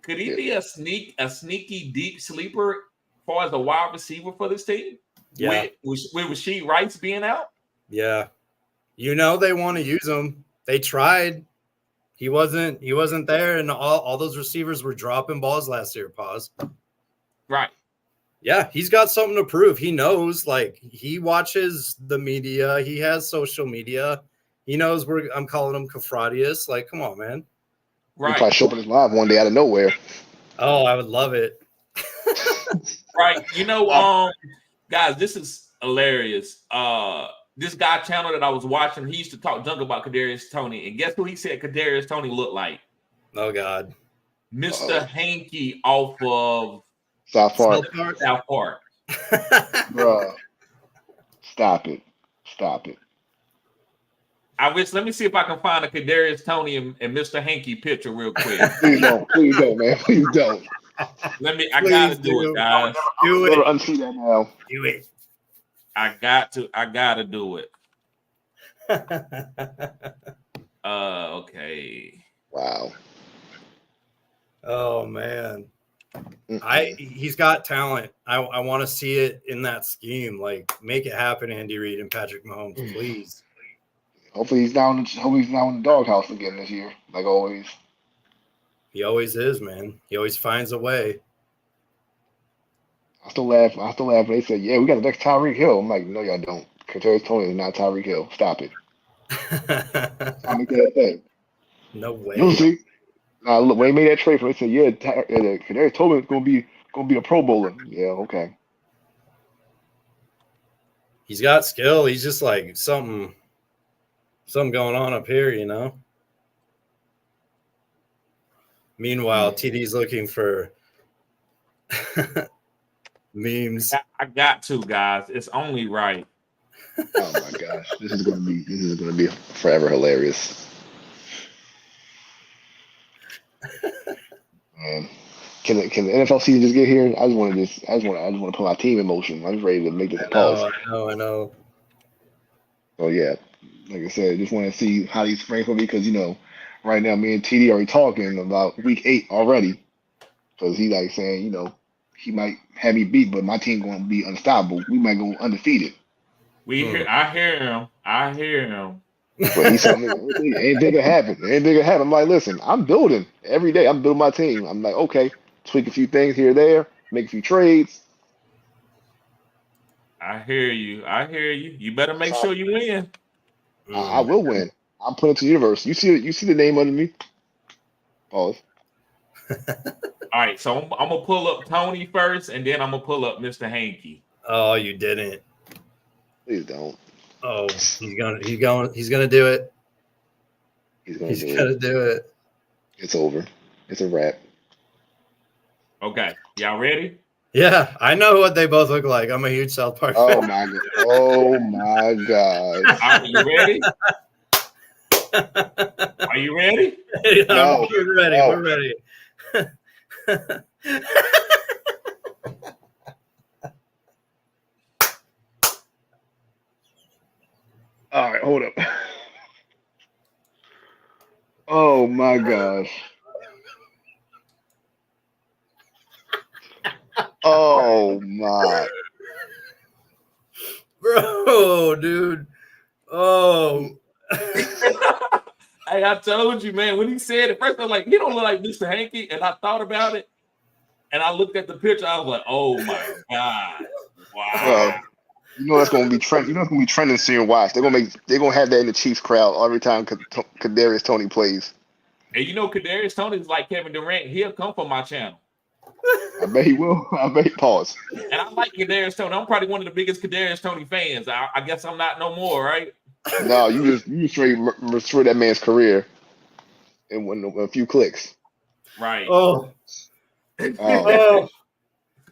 Could he be a sneaky deep sleeper as far as a wide receiver for this team? Yeah. With Rasheed Rice being out? Yeah. You know they want to use him. They tried. He wasn't there, and all those receivers were dropping balls last year. Pause. Right. Yeah, he's got something to prove. He knows, like, he watches the media. He has social media. He knows I'm calling him Kafradius. Like, come on, man. Right. He probably show up in his live one day out of nowhere. Oh, I would love it. Right. You know, guys, this is hilarious. This guy channel that I was watching, he used to talk junk about Kadarius Toney, and guess who he said Kadarius Toney looked like? Oh God, Mr. Hankey off of South Park. South Park. Bruh. Stop it. Let me see if I can find a Kadarius Toney and Mr. Hankey picture real quick. Please don't, man. Please don't. I gotta do it, guys. Do it. Never unsee that now. Do it. I gotta do it. Okay. Wow. Oh man. He's got talent. I want to see it in that scheme. Like, make it happen, Andy Reid and Patrick Mahomes, please. Hopefully he's down in the doghouse again this year, like always. He always is, man. He always finds a way. I still laugh when they said, "Yeah, we got the next Tyreek Hill." I'm like, "No, y'all don't. Kadarius Toney is not Tyreek Hill. Stop it." I make that thing. No way. You'll see. Look, when they made that trade for, they said, "Yeah, Kadarius Toney is gonna be a Pro Bowler." Yeah, okay. He's got skill. He's just like something going on up here, you know. Meanwhile, TD's looking for memes. I got to, guys. It's only right. Oh my gosh, this is gonna be forever hilarious. Man, can the NFL season just get here? I just want to put my team in motion. I'm just ready to make this pause. I know. So yeah, like I said, just want to see how these frames will be, because right now me and TD already talking about week 8 already, because he like saying he might have me beat, but my team going to be unstoppable. We might go undefeated. I hear him. But he's something. Ain't gonna happen. I'm like, listen, I'm building every day. I'm building my team. I'm like, okay, tweak a few things here or there, make a few trades. I hear you. You better make sure you win. I will win. I'm putting it to the universe. You see the name under me. Pause. All right, so I'm gonna pull up Tony first, and then I'm gonna pull up Mr. Hankey. Oh, you didn't. Please don't. Oh, he's gonna do it. He's gonna do it. It's over. It's a wrap. Okay, y'all ready? Yeah, I know what they both look like. I'm a huge South Park fan. fan. Oh my god. Are you ready? Are you ready? No, we're ready. No. We're ready. All right, hold up. Oh my gosh. Oh my. Bro, dude. Oh. Hey, I told you, man, when he said it, first I was like, he don't look like Mr. Hankey. And I thought about it. And I looked at the picture. I was like, oh my God. Wow. That's gonna be trend. It's gonna be trending soon. Watch. They're gonna have that in the Chiefs crowd every time Kadarius Toney plays. And Kadarius Toney is like Kevin Durant. He'll come from my channel. I bet he will. I bet he pause. And I like Kadarius Toney. I'm probably one of the biggest Kadarius Toney fans. I guess I'm not no more, right? No, you just destroy that man's career in a few clicks. Right. Oh.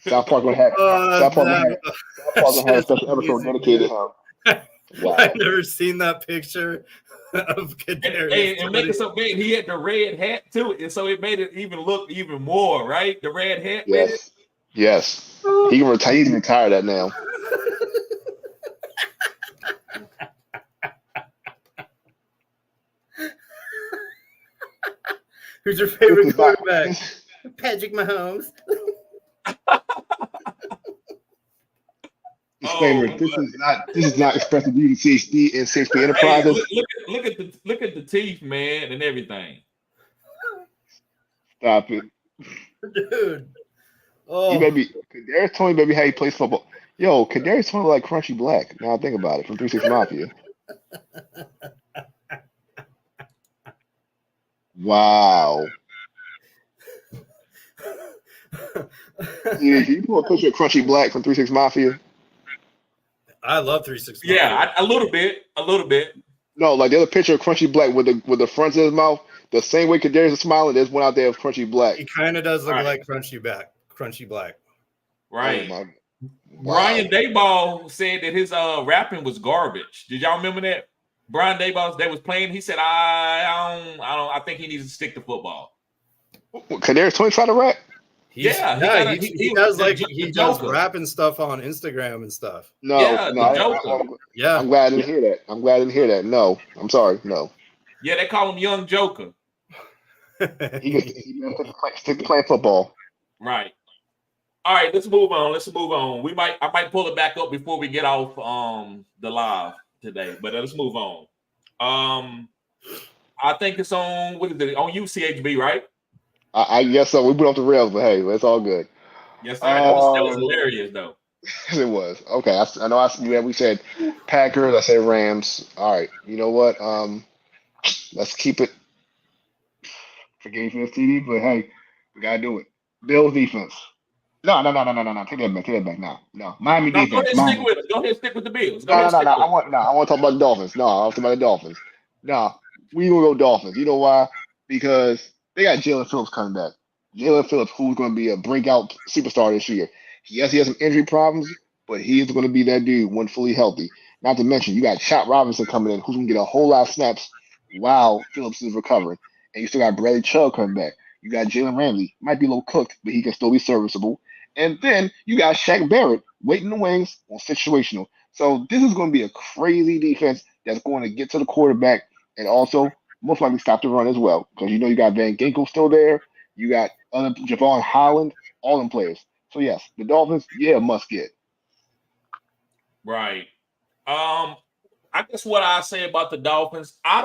South Park gonna have a special episode dedicated to him. Wow. I've never seen that picture of Kadarius. And make it so big. He had the red hat too, and so it made it look even more, right? The red hat. Yes. He can retire. He's retired that now. Who's your favorite quarterback? Patrick Mahomes. Oh disclaimer. This is not expressive view CHD and CHP Enterprises. Hey, look at the teeth, man, and everything. Stop it, dude. You baby, Kadarius Toney, baby, how he plays football. Yo, Kadarius Toney like Crunchy Black. Now I think about it, from 3-6 Mafia. Wow. Yeah, can you pull a picture of Crunchy Black from 3-6 Mafia? I love 3-6 Mafia. Yeah, a little bit. No, like the other picture of Crunchy Black with the front of his mouth, the same way Kadarius is smiling. There's one out there of Crunchy Black. He kind of does look like Crunchy Black. Right. Oh, Brian Dayball said that his rapping was garbage. Did y'all remember that? Brian Dayball, they was playing. He said, I think he needs to stick to football. Kadarius Toney try to rap? He does rapping stuff on Instagram and stuff. No, I'm glad I didn't hear that. No, I'm sorry. No. Yeah, they call him Young Joker. He stick to playing football. Right. All right, let's move on. I might pull it back up before we get off the live today, but let's move on. I think it's on on UCHB, right? I guess so. We put off the rails, but hey, it's all good. Yes, sir. That was hilarious, though. It was. Okay, I know. We said Packers. I said Rams. All right. You know what? Let's keep it. Forget for TD, but hey, we gotta do it. Bills defense. No. Take that back. No. Miami defense. Go ahead and stick with the Bills. No. I want to talk about the Dolphins. No, I want to talk about the Dolphins. No, we gonna go Dolphins. You know why? Because they got Jalen Phillips coming back. Jalen Phillips, who's going to be a breakout superstar this year. Yes, he has some injury problems, but he is going to be that dude when fully healthy. Not to mention, you got Chop Robinson coming in, who's going to get a whole lot of snaps while Phillips is recovering. And you still got Bradley Chubb coming back. You got Jalen Ramsey. Might be a little cooked, but he can still be serviceable. And then you got Shaq Barrett waiting in the wings on situational. So this is going to be a crazy defense that's going to get to the quarterback and also most likely stop the run as well. Because you know you got Van Ginkel still there. You got Javon Holland, all them players. So yes, the Dolphins, must get. Right. I guess what I say about the Dolphins, I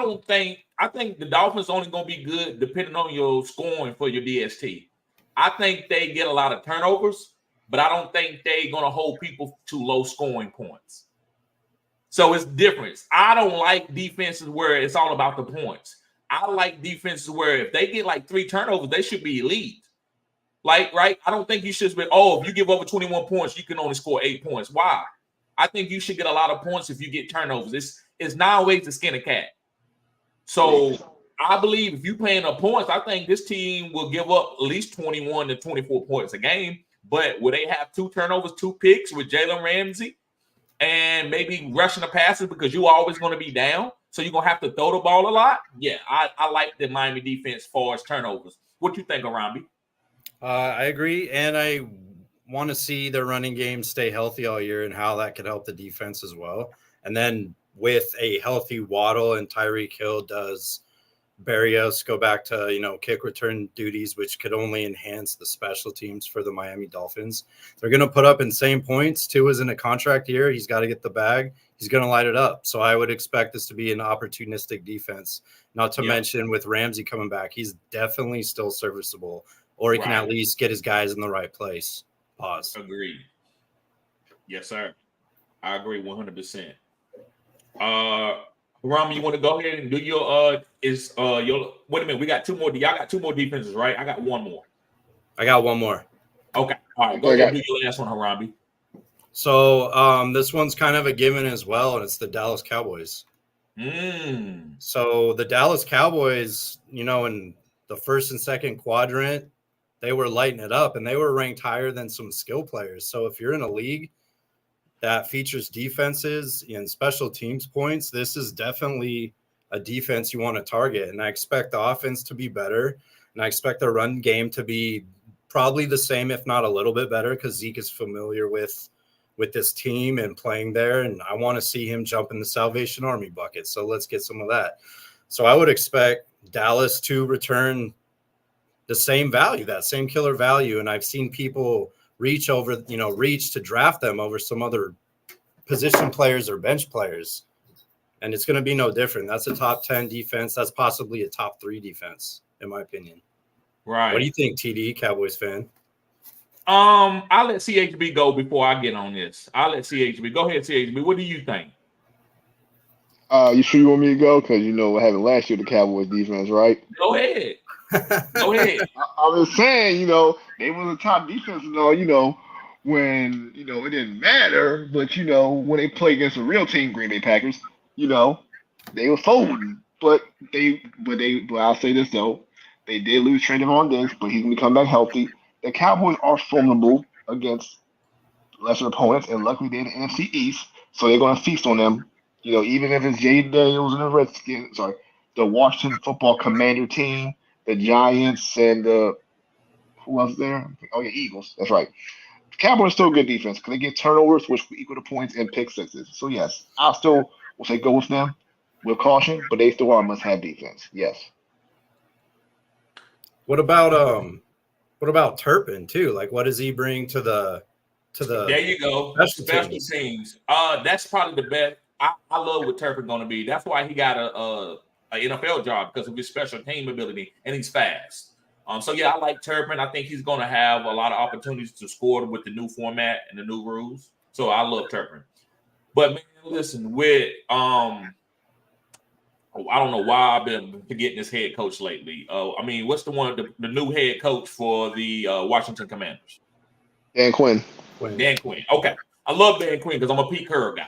think the Dolphins only gonna be good depending on your scoring for your DST. I think they get a lot of turnovers, but I don't think they're gonna hold people to low scoring points. So it's different. I don't like defenses where it's all about the points. I like defenses where if they get like 3 turnovers, they should be elite. Like, right? I don't think you should be, if you give over 21 points, you can only score 8 points. Why? I think you should get a lot of points if you get turnovers. It's not always to skin a cat. So I believe if you're playing up points, I think this team will give up at least 21 to 24 points a game. But will they have 2 turnovers, 2 picks with Jalen Ramsey and maybe rushing the passes because you're always going to be down? So you're going to have to throw the ball a lot? Yeah, I like the Miami defense as far as turnovers. What you think, Arambi? I agree, and I want to see their running game stay healthy all year and how that could help the defense as well. And then with a healthy Waddle and Tyreek Hill, does Berrios go back to, kick return duties, which could only enhance the special teams for the Miami Dolphins. They're going to put up insane points. Tua is in a contract year. He's got to get the bag. He's going to light it up. So I would expect this to be an opportunistic defense, not to mention with Ramsey coming back, he's definitely still serviceable, or he can at least get his guys in the right place. Pause. Agreed. Yes, sir. I agree 100%. Rami, you want to go ahead and do your wait a minute, we got 2 more. Y'all got 2 more defenses, right? I got 1 more. I got 1 more. Okay. All right. Go ahead and do your last one, Harambe. So this one's kind of a given as well, and it's the Dallas Cowboys. So the Dallas Cowboys, in the first and second quadrant, they were lighting it up, and they were ranked higher than some skill players. So if you're in a league that features defenses and special teams points, this is definitely a defense you want to target. And I expect the offense to be better, and I expect the run game to be probably the same, if not a little bit better, because Zeke is familiar with this team and playing there, and I want to see him jump in the Salvation Army bucket. So let's get some of that. So I would expect Dallas to return the same value, that same killer value. And I've seen people reach to draft them over some other position players or bench players. And it's going to be no different. That's a top 10 defense. That's possibly a top 3 defense, in my opinion. Right. What do you think, TD, Cowboys fan? I'll let CHB go before I get on this. I'll let CHB. Go ahead, CHB. What do you think? You sure you want me to go? Because what happened last year, the Cowboys defense, right? Go ahead. Go ahead. I was saying, they were the top defense and all, when it didn't matter, but when they play against a real team, Green Bay Packers, they were folding. But I'll say this though, they did lose Trayvon Diggs, but he's gonna come back healthy. The Cowboys are formidable against lesser opponents, and luckily they're in the NFC East, so they're gonna feast on them. Even if it's Jay Daniels and the Washington Football Commander team, the Giants, and who else there? Oh yeah, Eagles. That's right. The Cowboys are still a good defense because they get turnovers, which equal to points and pick sixes. So yes, I'll still will say go with them with caution, but they still are a must-have defense. Yes. What about Turpin too? Like, what does he bring to the? There you go. Special teams. That's probably the best. I love what Turpin going to be. That's why he got a NFL job, because of his special team ability, and he's fast. So yeah, I like Turpin. I think he's going to have a lot of opportunities to score with the new format and the new rules. So I love Turpin. But man, listen, with I don't know why I've been forgetting this head coach lately. What's the new head coach for the Washington Commanders? Dan Quinn. Dan Quinn. Okay, I love Dan Quinn because I'm a Pete Carroll guy.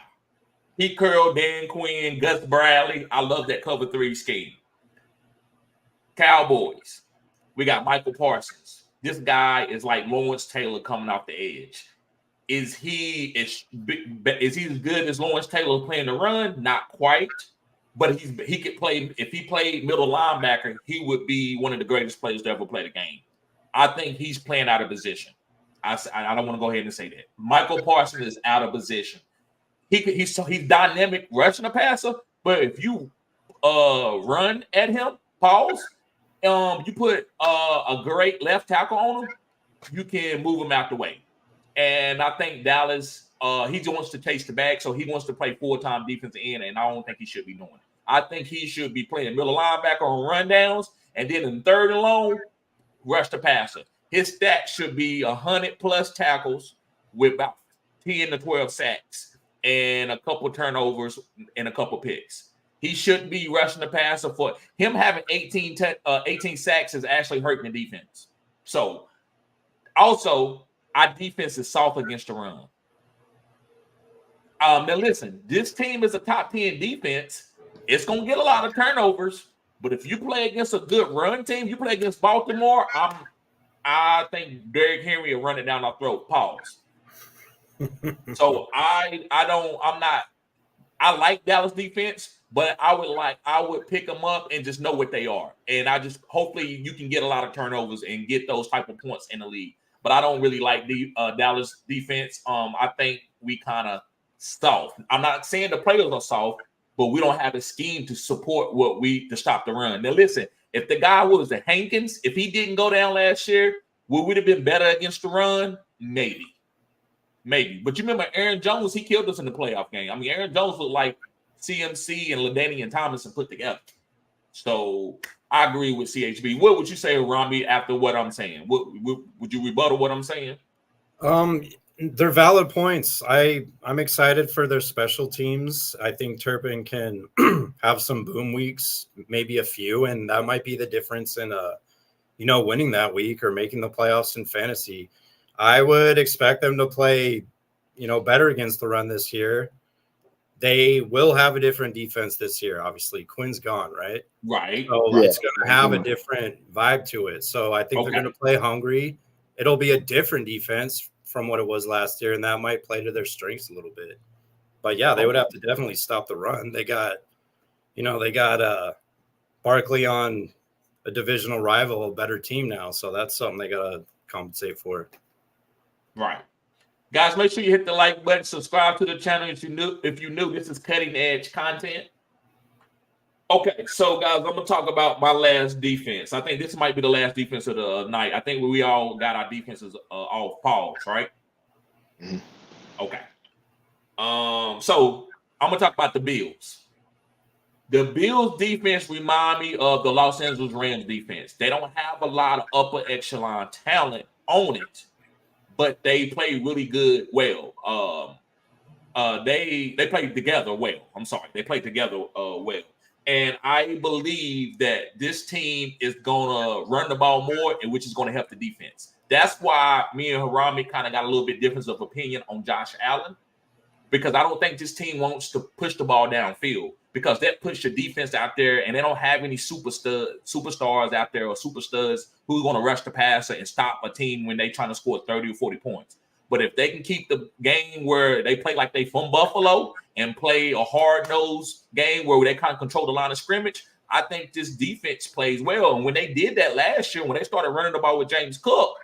Pete Carroll, Dan Quinn, Gus Bradley. I love that cover 3 scheme. Cowboys. We got Michael Parsons. This guy is like Lawrence Taylor coming off the edge. Is he as good as Lawrence Taylor playing the run? Not quite, but he could play. If he played middle linebacker, he would be one of the greatest players to ever play the game. I think he's playing out of position. I don't want to go ahead and say that. Michael Parsons is out of position. He's dynamic rushing a passer, but if you run at him, pause. You put a great left tackle on him, you can move him out the way. And I think Dallas, he wants to taste the bag, so he wants to play full-time defensive end, and I don't think he should be doing it. I think he should be playing middle linebacker on rundowns, and then in third and long, rush the passer. His stats should be 100-plus tackles with about 10 to 12 sacks and a couple turnovers and a couple picks. He shouldn't be rushing the passer. For him having 18 sacks is actually hurting the defense. So, also, our defense is soft against the run. Now, listen, this team is a top 10 defense. It's going to get a lot of turnovers, but if you play against a good run team, you play against Baltimore, I think Derrick Henry will run it down our throat. Pause. So I like Dallas defense, but I would pick them up and just know what they are. And hopefully you can get a lot of turnovers and get those type of points in the league. But I don't really like the Dallas defense. I think we kind of soft. I'm not saying the players are soft, but we don't have a scheme to support to stop the run. Now listen, if the guy was the Hankins, if he didn't go down last year, would we have been better against the run? Maybe. But you remember Aaron Jones, he killed us in the playoff game. Aaron Jones looked like CMC and LaDainian Tomlinson put together. So I agree with CHB. What would you say, Rami, after what I'm saying? Would you rebuttal what I'm saying? They're valid points. I'm excited for their special teams. I think Turpin can have some boom weeks, maybe a few, and that might be the difference in winning that week or making the playoffs in fantasy. I would expect them to play, better against the run this year. They will have a different defense this year. Obviously, Quinn's gone, right? Right. So it's going to have a different vibe to it. So I think they're going to play hungry. It'll be a different defense from what it was last year, and that might play to their strengths a little bit. But yeah, they would have to definitely stop the run. They got Barkley on a divisional rival, a better team now. So that's something they got to compensate for. Right. Guys, make sure you hit the like button, subscribe to the channel if you knew this is cutting edge content. Okay, so guys, I'm gonna talk about my last defense. I think this might be the last defense of the night. I think we all got our defenses off pause, right? Mm-hmm. Okay. So I'm gonna talk about the Bills. The Bills defense remind me of the Los Angeles Rams defense. They don't have a lot of upper echelon talent on it, but they play really good. They played together well. I'm sorry, they played together well. And I believe that this team is gonna run the ball more, and which is gonna help the defense. That's why me and Harami kind of got a little bit difference of opinion on Josh Allen, because I don't think this team wants to push the ball downfield, because that puts your defense out there, and they don't have any superstars out there or super studs who are going to rush the passer and stop a team when they're trying to score 30 or 40 points. But if they can keep the game where they play like they from Buffalo and play a hard-nosed game where they kind of control the line of scrimmage, I think this defense plays well. And when they did that last year, when they started running the ball with James Cook,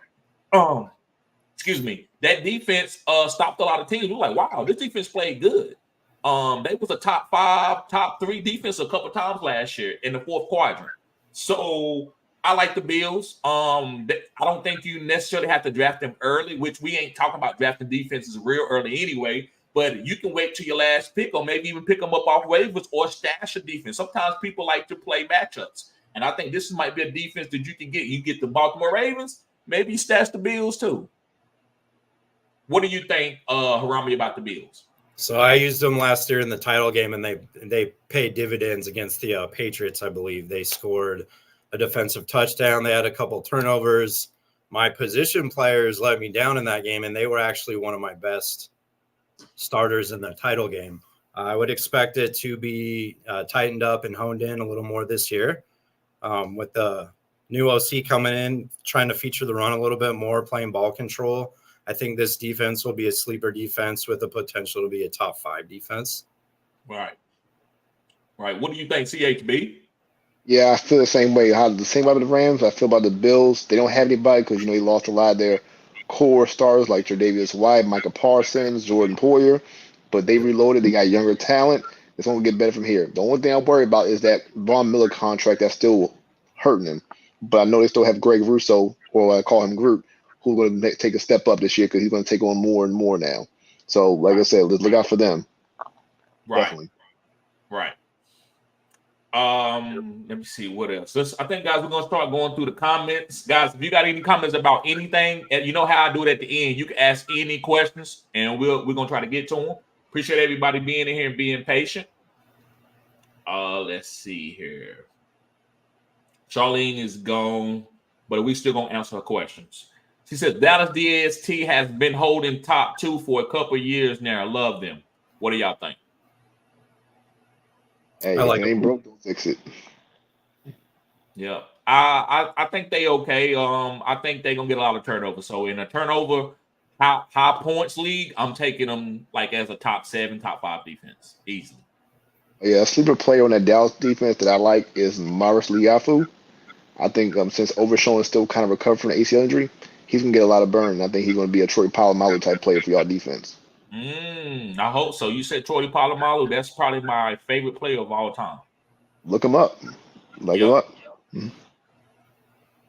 that defense stopped a lot of teams. We're like, wow, this defense played good. They was a top 5, top 3 defense a couple times last year in the 4th quadrant. So I like the Bills. I don't think you necessarily have to draft them early, which we ain't talking about drafting defenses real early anyway. But you can wait till your last pick, or maybe even pick them up off waivers or stash a defense. Sometimes people like to play matchups, and I think this might be a defense that you can get. You get the Baltimore Ravens, maybe you stash the Bills too. What do you think, Harami, about the Bills? So I used them last year in the title game, and they paid dividends against the Patriots, I believe. They scored a defensive touchdown. They had a couple turnovers. My position players let me down in that game, and they were actually one of my best starters in the title game. I would expect it to be tightened up and honed in a little more this year, with the new OC coming in, trying to feature the run a little bit more, playing ball control. I think this defense will be a sleeper defense with the potential to be a top 5 defense. Right. What do you think, CHB? Yeah, I feel the same way. The same way with the Rams, I feel about the Bills. They don't have anybody because, they lost a lot of their core stars like Tre'Davious White, Micah Parsons, Jordan Poyer. But they reloaded. They got younger talent. It's going to get better from here. The only thing I worry about is that Von Miller contract that's still hurting him. But I know they still have Greg Russo, or I call him Groot, who's going to take a step up this year because he's going to take on more and more now. So, like I said, let's look out for them. Right. Definitely. Right. Let me see what else. I think, guys, we're going to start going through the comments. Guys, if you got any comments about anything, and you know how I do it at the end, you can ask any questions, and we're going to try to get to them. Appreciate everybody being in here and being patient. Let's see here. Charlene is gone, but we still going to answer her questions. She says, Dallas DST has been holding top 2 for a couple years now. I love them. What do y'all think? Hey, if it ain't broke, don't fix it. Yeah. I think they okay. I think they're going to get a lot of turnover. So in a turnover high points league, I'm taking them like as a top 7, top 5 defense. Easily. Yeah, a sleeper player on that Dallas defense that I like is Maris Liafu. I think since Overshown is still kind of recovered from the ACL injury, he's going to get a lot of burn. I think he's going to be a Troy Polamalu type player for y'all defense. I hope so. You said Troy Polamalu. That's probably my favorite player of all time. Look him up. Look him up. Mm-hmm.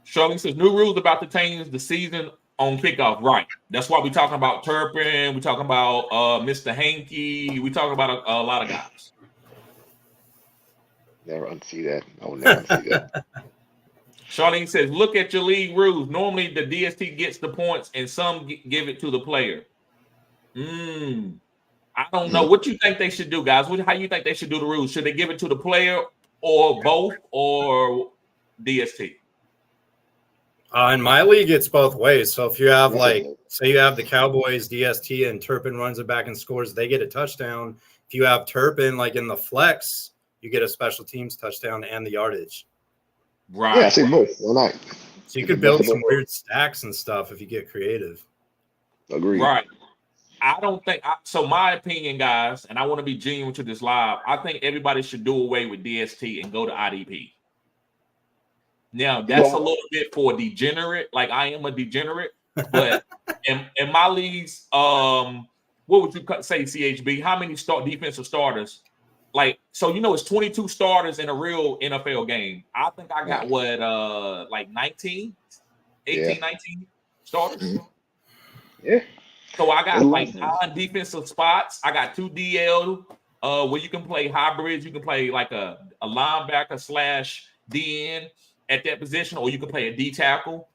Charlene says, new rules about the teams the season on kickoff. Right. That's why we're talking about Turpin. We're talking about Mr. Hankey. We're talking about a lot of guys. Never unsee that. I will never unsee that. Charlene says, look at your league rules. Normally, the DST gets the points, and some give it to the player. I don't know. What you think they should do, guys? How you think they should do the rules? Should they give it to the player or both or DST? In my league, it's both ways. So if you have, say you have the Cowboys, DST, and Turpin runs it back and scores, they get a touchdown. If you have Turpin, like in the flex, you get a special teams touchdown and the yardage. Right. Yeah, I see both. Why not? So you could build some weird stacks and stuff if you get creative. Agreed. Right. I don't think so. My opinion, guys, and I want to be genuine to this live. I think everybody should do away with DST and go to IDP. Now, that's a little bit for degenerate. Like I am a degenerate, but in my leagues, what would you say, CHB? How many defensive starters? Like, so it's 22 starters in a real NFL game. I think I got like 19 starters. Yeah. So I got like 9 defensive spots. I got 2 DL where you can play hybrids. You can play like a linebacker / DN at that position, or you can play a D tackle.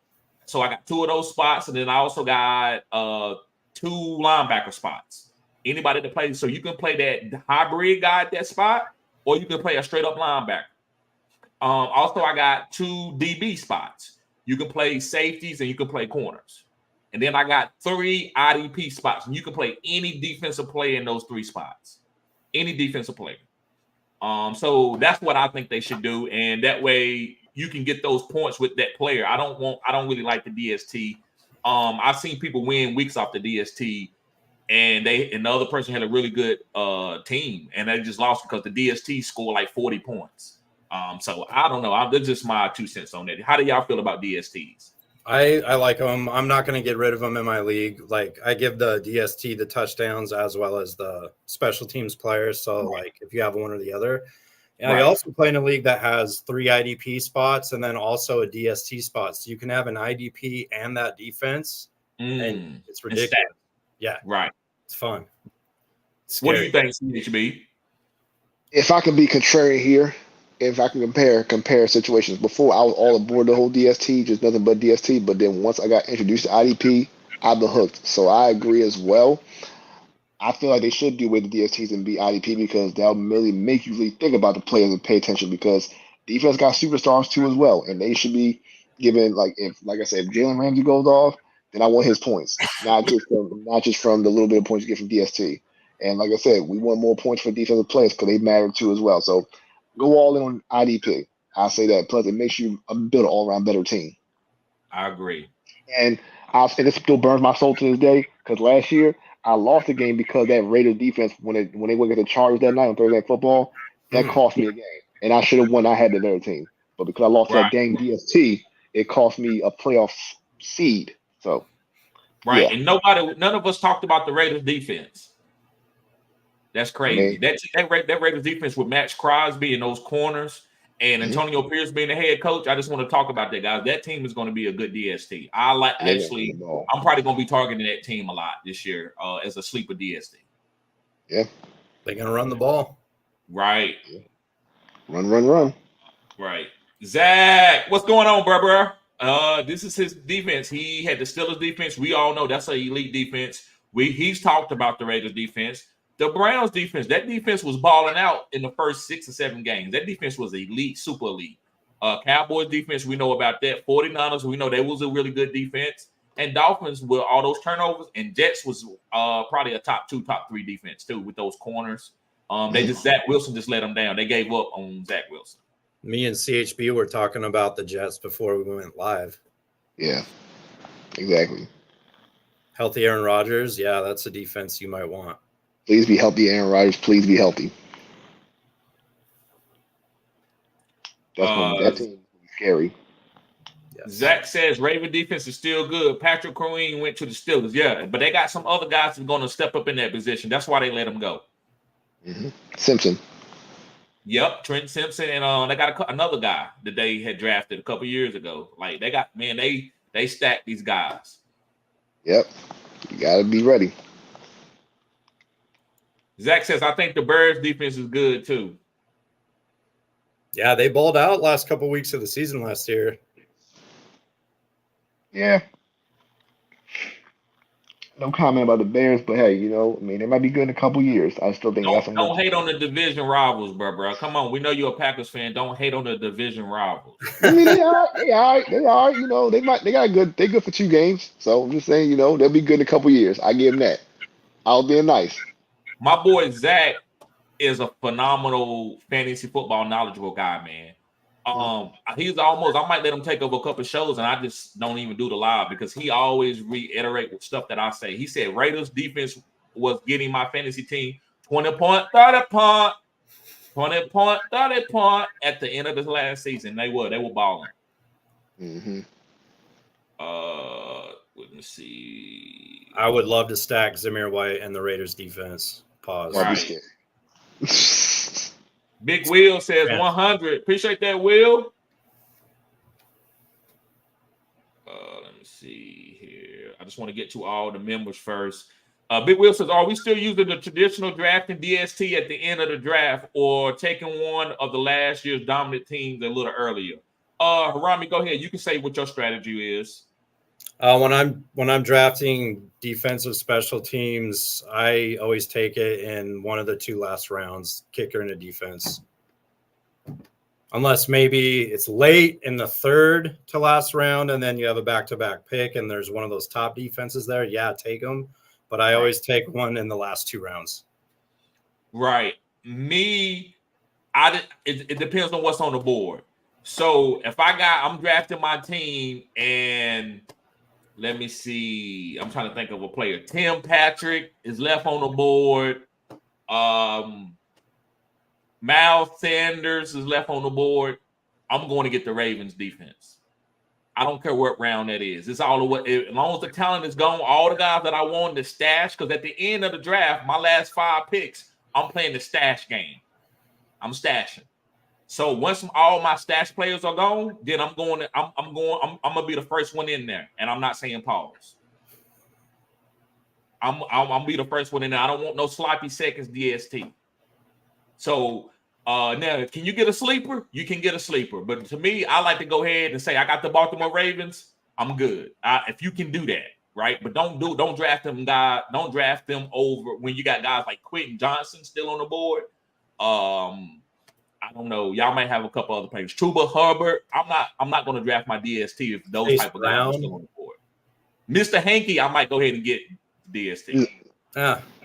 So I got 2 of those spots, and then I also got 2 linebacker spots. Anybody that plays, so you can play that hybrid guy at that spot, or you can play a straight up linebacker. Also, I got 2 DB spots. You can play safeties and you can play corners. And then I got 3 IDP spots, and you can play any defensive player in those 3 spots. Any defensive player. So that's what I think they should do, and that way you can get those points with that player. I don't really like the DST. I've seen people win weeks off the DST, and the other person had a really good team, and they just lost because the DST scored like 40 points. So I don't know. That's just my 2 cents on that. How do y'all feel about DSTs? I like them. I'm not going to get rid of them in my league. Like, I give the DST the touchdowns as well as the special teams players. So, like, if you have one or the other. And I also play in a league that has 3 IDP spots and then also a DST spot. So you can have an IDP and that defense. And it's ridiculous. Yeah. Right. It's fun. It's what do you think, CHB? If I can be contrarian here, if I can compare situations. Before, I was all aboard the whole DST, just nothing but DST. But then once I got introduced to IDP, I've been hooked. So I agree as well. I feel like they should do away with the DSTs and be IDP because that'll really make you really think about the players and pay attention, because defense got superstars too as well. And they should be given, like I said, if Jalen Ramsey goes off, then I want his points, not just from the little bit of points you get from DST. And like I said, we want more points for defensive players because they matter too as well. So go all in on IDP. I'll say that. Plus, it makes you build an all-around better team. I agree. And it still burns my soul to this day because last year I lost the game because that Raiders defense, when they went against the Chargers that night on Thursday Night Football, that cost me a game. And I should have won. I had the better team. But because I lost that dang DST, it cost me a playoff seed. So, yeah. And none of us talked about the Raiders defense. That's crazy. That Raiders defense with Max Crosby and those corners and Antonio Pierce being the head coach. I just want to talk about that, guys. That team is going to be a good DST. I'm probably going to be targeting that team a lot this year as a sleeper DST. Yeah. They're going to run the ball. Right. Yeah. Run. Right. Zach, what's going on, bro? This is his defense. He had the Steelers defense. We all know that's an elite defense. He's talked about the Raiders defense. The Browns defense, that defense was balling out in the first 6 or 7 games. That defense was elite, super elite. Cowboys defense, we know about that. 49ers, we know they was a really good defense. And Dolphins with all those turnovers. And Jets was probably a top 2, top 3 defense too with those corners. Zach Wilson just let them down. They gave up on Zach Wilson. Me and CHB were talking about the Jets before we went live. Yeah, exactly. Healthy Aaron Rodgers, yeah, that's a defense you might want. Please be healthy, Aaron Rodgers. Please be healthy. That team is scary. Yes. Zach says Raven defense is still good. Patrick Queen went to the Steelers. Yeah, but they got some other guys that are going to step up in that position. That's why they let him go. Simpson. Yep, Trent Simpson, and they got another guy that they had drafted a couple years ago. Like they stacked these guys. Yep, you got to be ready. Zach says, I think the Bears defense is good too. Yeah, they balled out last couple weeks of the season last year. Yeah. No comment about the Bears, but hey, they might be good in a couple years. I still think don't hate on the division rivals, bro. Come on, we know you're a Packers fan. Don't hate on the division rivals. I mean, they are. They're good for 2 games. So I'm just saying, they'll be good in a couple years. I give them that. I'll be nice. My boy Zach is a phenomenal fantasy football knowledgeable guy, man. He's almost, I might let him take over a couple shows and I just don't even do the live because he always reiterate with stuff that I say. He said Raiders defense was getting my fantasy team 20 point, 30 point, 20 point, 30 point at the end of the last season. They were balling. Let me see. I would love to stack Zamir White and the Raiders defense. Pause. Right. Big Will says 100. Appreciate that, Will. Let me see here. I just want to get to all the members first. Big Will says, are we still using the traditional drafting DST at the end of the draft or taking one of the last year's dominant teams a little earlier? Harami, go ahead. You can say what your strategy is. When I'm drafting defensive special teams, I always take it in one of the 2 last rounds, kicker and a defense. Unless maybe it's late in the 3rd to last round and then you have a back-to-back pick and there's one of those top defenses there, yeah, take them. But I always take one in the last 2 rounds. Right. Me, it depends on what's on the board. So if I'm drafting my team and let me see, I'm trying to think of a player. Tim Patrick is left on the board. Miles Sanders is left on the board. I'm going to get the Ravens defense. I don't care what round that is. It's all of what, as long as the talent is gone, all the guys that I wanted to stash, because at the end of the draft, my last 5 picks, I'm playing the stash game. I'm stashing. So once all my stash players are gone, then I'm gonna be the first one in there, and I'm not saying pause. I'm be the first one in there. I don't want no sloppy seconds DST. So now, can you get a sleeper? You can get a sleeper, but to me, I like to go ahead and say I got the Baltimore Ravens. I'm good. If you can do that, right? But don't draft them guys. Don't draft them over when you got guys like Quentin Johnson still on the board. I don't know. Y'all might have a couple other players. Chuba Hubbard. I'm not going to draft my DST if those type of guys are still on the board. Mr. Hankey, I might go ahead and get DST.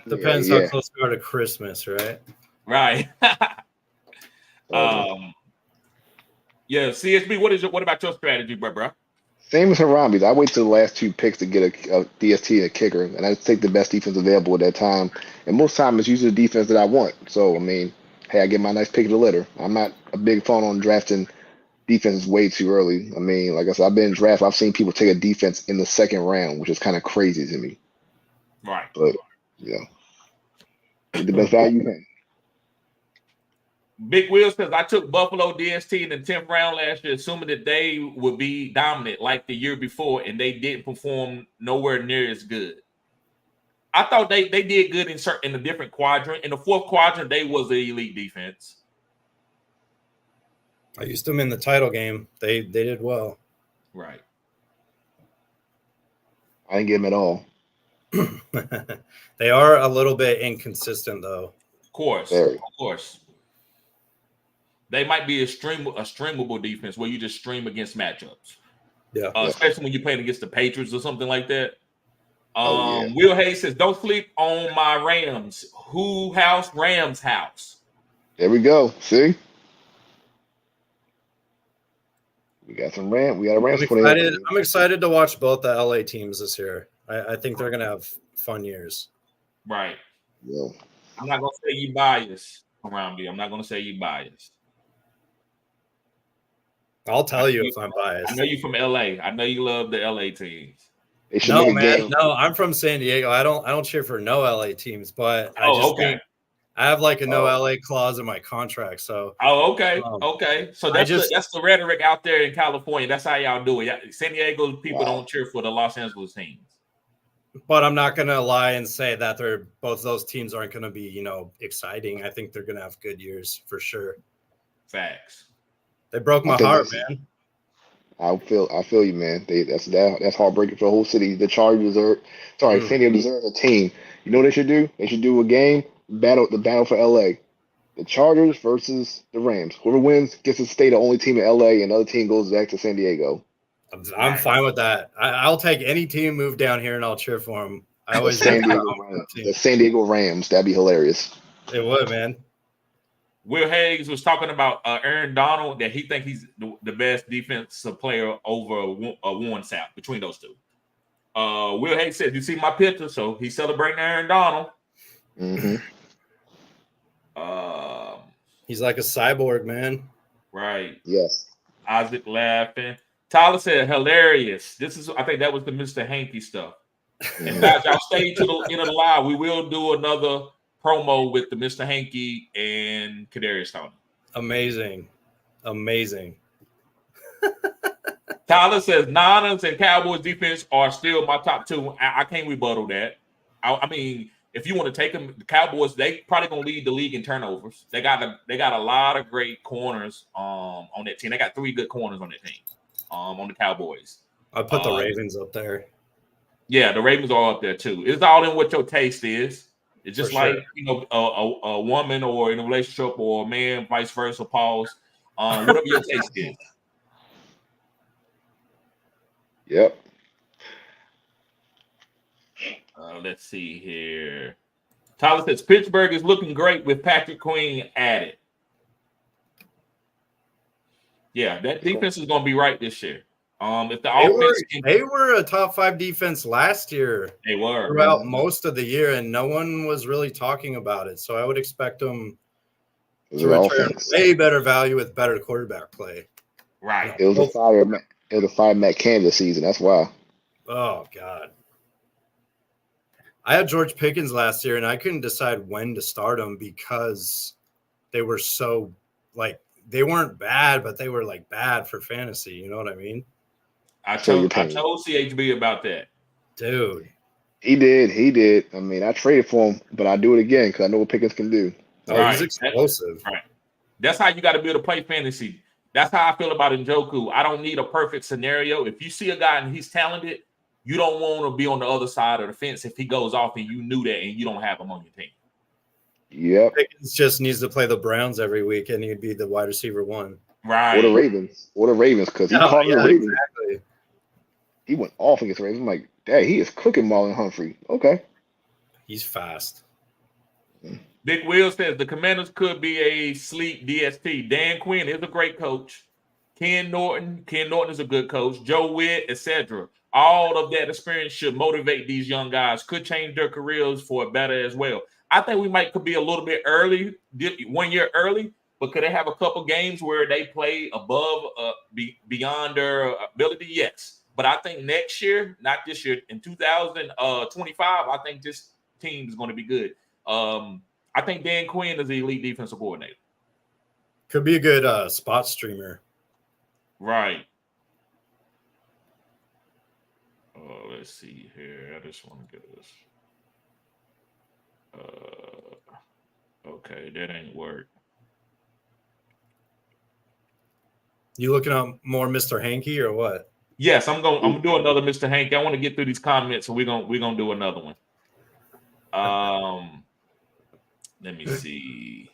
Depends how close we are to Christmas, right? Right. CSB, what about your strategy, bro? Same as Harambe's. I wait till the last 2 picks to get a DST and a kicker, and I take the best defense available at that time. And most time it's usually the defense that I want. So I mean, hey, I get my nice pick of the litter. I'm not a big fan on drafting defenses way too early. I mean, like I said, I've been in draft. I've seen people take a defense in the 2nd round, which is kind of crazy to me. Right. But get the best value you can. Big Will says, I took Buffalo DST in the 10th round last year, assuming that they would be dominant like the year before, and they didn't perform nowhere near as good. I thought they did good in a different quadrant. In the 4th quadrant, they was the elite defense. I used them in the title game. They did well. Right. I didn't get them at all. They are a little bit inconsistent, though. Of course. They might be a streamable defense where you just stream against matchups. Yeah. Especially when you're playing against the Patriots or something like that. Will Hayes says, don't sleep on my Rams. Who house? Rams house. There we go. See? We got some Rams. We got a Rams. I'm excited to watch both the LA teams this year. I think they're going to have fun years. Right. Yeah. I'm not going to say you biased around me. I'm not going to say you biased. I'll tell you if I'm biased. I know you from LA. I know you love the LA teams. No, man. No, I'm from San Diego. I don't cheer for no LA teams, but I have like a no LA clause in my contract. So okay. So that's the rhetoric out there in California. That's how y'all do it. San Diego people don't cheer for the Los Angeles teams. But I'm not gonna lie and say that both those teams aren't gonna be, exciting. I think they're gonna have good years for sure. Facts. They broke my heart, man. I feel you, man. That's heartbreaking for the whole city. The Chargers San Diego deserves a team. You know what they should do? They should do a game the battle for LA. The Chargers versus the Rams. Whoever wins gets to stay the only team in LA, and the other team goes back to San Diego. I'm fine with that. I'll take any team move down here and I'll cheer for them. I always the San Diego Rams. That'd be hilarious. It would, man. Will Hayes was talking about Aaron Donald, that he thinks he's the best defensive player over Warren Sapp between those two. Will Hayes said, "You see my picture?" So he's celebrating Aaron Donald. Mm-hmm. He's like a cyborg, man. Right. Yes. Isaac laughing. Tyler said, "Hilarious." I think that was the Mr. Hankey stuff. And guys, y'all stay to the end of the live. We will do another promo with the Mr. Hankey and Kadarius Toney. Amazing. Tyler says Niners and Cowboys defense are still my top two. I can't rebuttal that. I mean, if you want to take them, the Cowboys, they probably gonna lead the league in turnovers. They got a lot of great corners on that team. They got 3 good corners on that team. On the Cowboys. I put the Ravens up there. Yeah, the Ravens are up there too. It's all in what your taste is. It's just For like sure. you know, a woman or in a relationship or a man, vice versa. Pause. Whatever your taste is. Yep. Let's see here. Tyler says Pittsburgh is looking great with Patrick Queen added. Yeah, that defense is going to be right this year. If the offense they were a top 5 defense last year. They were throughout most of the year, and no one was really talking about it. So I would expect them to return way better value with better quarterback play. Right. It was a fire Matt Canada season. That's why. Oh God. I had George Pickens last year, and I couldn't decide when to start him because they were so they weren't bad, but they were bad for fantasy. You know what I mean? I told CHB about that. Dude. He did. I mean, I traded for him, but I do it again because I know what Pickens can do. Oh, he's explosive. Right. That's how you got to be able to play fantasy. That's how I feel about Njoku. I don't need a perfect scenario. If you see a guy and he's talented, you don't want to be on the other side of the fence if he goes off and you knew that and you don't have him on your team. Yep. Pickens just needs to play the Browns every week and he'd be the wide receiver 1. Right. Or the Ravens because he caught the Ravens. Exactly. He went off against the Ravens. I'm like, dang, he is cooking Marlon Humphrey. Okay. He's fast. Big Will says the Commanders could be a sleep DST. Dan Quinn is a great coach. Ken Norton is a good coach. Joe Witt, etc. All of that experience should motivate these young guys. Could change their careers for better as well. I think we could be a little bit early, 1 year early, but could they have a couple games where they play above, beyond their ability? Yes. But I think next year, not this year, in 2025, I think this team is going to be good. I think Dan Quinn is the elite defensive coordinator. Could be a good spot streamer. Right. Let's see here. I just want to get this. Okay, that ain't work. You looking at more Mr. Hankey or what? Yes, I'm gonna do another Mr. Hankey. I want to get through these comments, so we're gonna do another one. Let me see.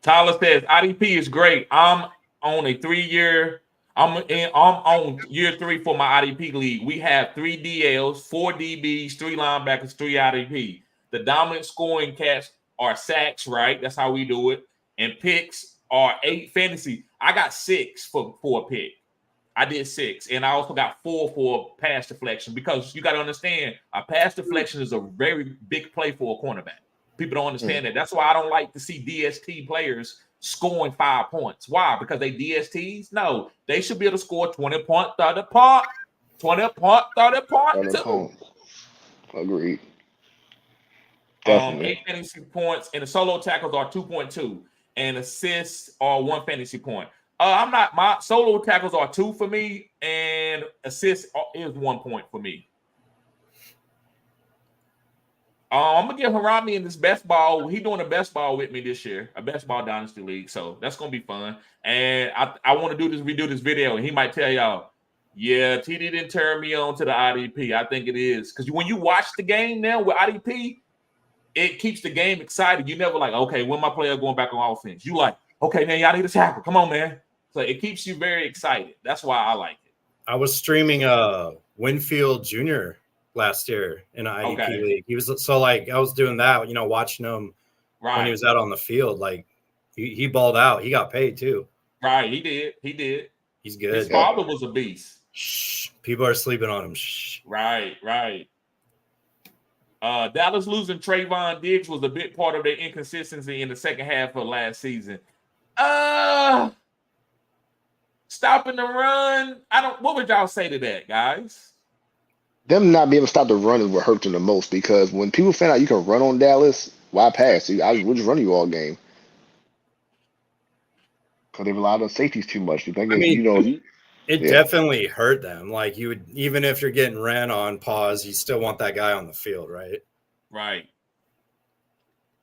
Tyler says IDP is great. I'm on a 3-year. I'm on year 3 for my IDP league. We have 3 DLs, 4 DBs, 3 linebackers, 3 IDP. The dominant scoring cats are sacks, right? That's how we do it. And picks are 8 fantasy. I got 6 for a pick. I did 6, and I also got 4 for pass deflection because you got to understand a pass deflection is a very big play for a cornerback. People don't understand that. That's why I don't like to see DST players scoring 5 points. Why? Because they DSTs? No, they should be able to score 20 point, 30 point, 20 point, 30 point too. Agreed. 8 fantasy points, and the solo tackles are 2.2, and assists are 1 fantasy point. My solo tackles are 2 for me, and assists is 1 point for me. I'm gonna give Harami in this best ball. He's doing a best ball with me this year, a best ball dynasty league. So that's gonna be fun. And I want to redo this video, and he might tell y'all, yeah, TD didn't turn me on to the IDP. I think it is because when you watch the game now with IDP, it keeps the game excited. You never like, okay, when my player going back on offense? You like, okay, man, y'all need a tackle. Come on, man. So it keeps you very excited. That's why I like it. I was streaming Winfield Jr. last year in an IDP league. He was I was doing that, watching him when he was out on the field. Like he balled out. He got paid too. Right, he did. He's good. His father was a beast. Shh. People are sleeping on him. Shh. Right. Dallas losing Trayvon Diggs was a big part of their inconsistency in the second half of last season. Stopping the run. What would y'all say to that, guys? Them not being able to stop the run is what hurt them the most because when people find out you can run on Dallas, why pass? We'll just run you all game. because they rely on those safeties too much. The thing is, it definitely hurt them. Like you would, even if you're getting ran on pause, you still want that guy on the field, right? Right.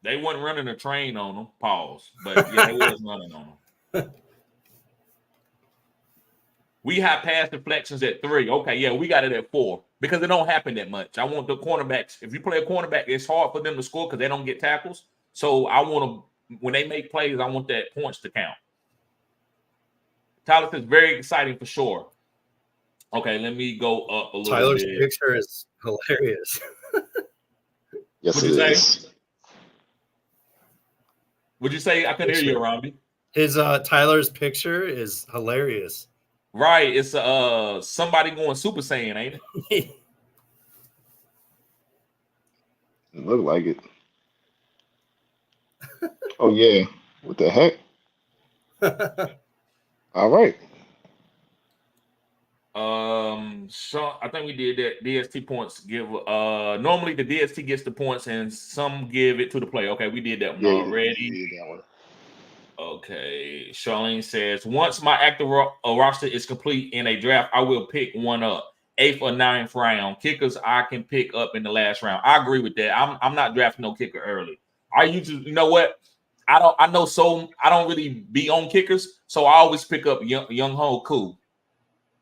They wasn't running a train on them, pause. But yeah, they was running on them. We have pass deflections at 3. Okay, yeah, we got it at 4 because it don't happen that much. I want the cornerbacks. If you play a cornerback, it's hard for them to score because they don't get tackles. So I want to, when they make plays, I want that points to count. Tyler says very exciting for sure. Okay, let me go up a little Tyler's bit. picture is hilarious. Yes, What'd it you say? is. Would you say? I couldn't hear you, Robbie. His Tyler's picture is hilarious. Right, it's somebody going Super Saiyan, ain't it? It looked like it. Oh yeah, what the heck? All right. So I think we did that. DST points give. Normally the DST gets the points, and some give it to the player. Okay, we did that one already. Yeah, that one. Okay, Charlene says, once my active roster is complete in a draft, I will pick one up, 8th or 9th round. Kickers I can pick up in the last round. I agree with that. I'm not drafting no kicker early. I usually, you know what? I don't really be on kickers, so I always pick up Young Ho Koo.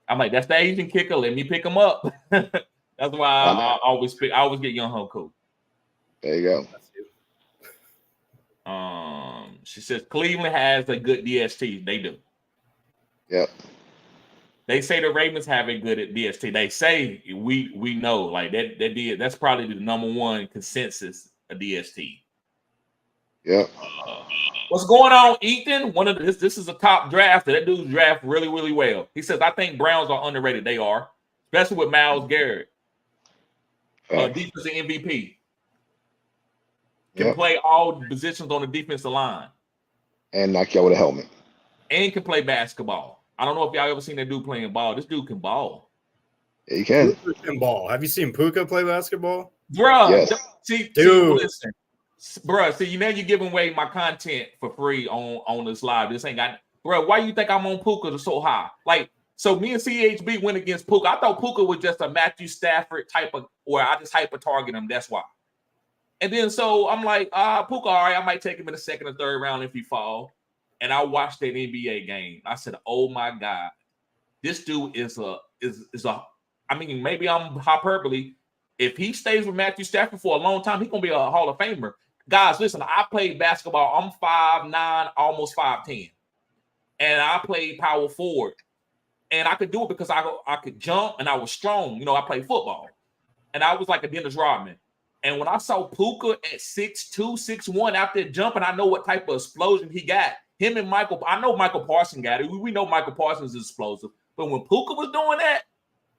I'm like, that's the Asian kicker. Let me pick him up. That's why I always get Young Ho Koo. There you go. She says Cleveland has a good DST. They do. Yep. They say the Ravens have a good DST. They say we know like that. That's probably the number one consensus of DST. Yep. What's going on, Ethan? This is a top draft. That dude draft really, really well. He says, I think Browns are underrated. They are, especially with Myles Garrett. Defensive MVP. Can play all positions on the defensive line. And knock you out with a helmet. And can play basketball. I don't know if y'all ever seen that dude playing ball. This dude can ball. Yeah, he can. Puka can ball. Have you seen Puka play basketball? Bruh. Yes. See, listen. Bruh, see, you're giving away my content for free on this live. This ain't got, bruh, why you think I'm on Puka so high? Like, so me and CHB went against Puka. I thought Puka was just a Matthew Stafford type of, where I just hyper target him. That's why. And then so I'm like, Puka, all right, I might take him in the 2nd or 3rd round if he fall. And I watched that NBA game. I said, oh my God, this dude is a. I mean, maybe I'm hyperbole. If he stays with Matthew Stafford for a long time, he's gonna be a Hall of Famer. Guys, listen, I played basketball. I'm 5'9", almost 5'10", and I played power forward. And I could do it because I could jump and I was strong. You know, I played football, and I was like a Dennis Rodman. And when I saw Puka at 6'2", 6'1", out there jumping, I know what type of explosion he got. Him and Michael, I know Michael Parsons got it. We know Michael Parsons is explosive. But when Puka was doing that,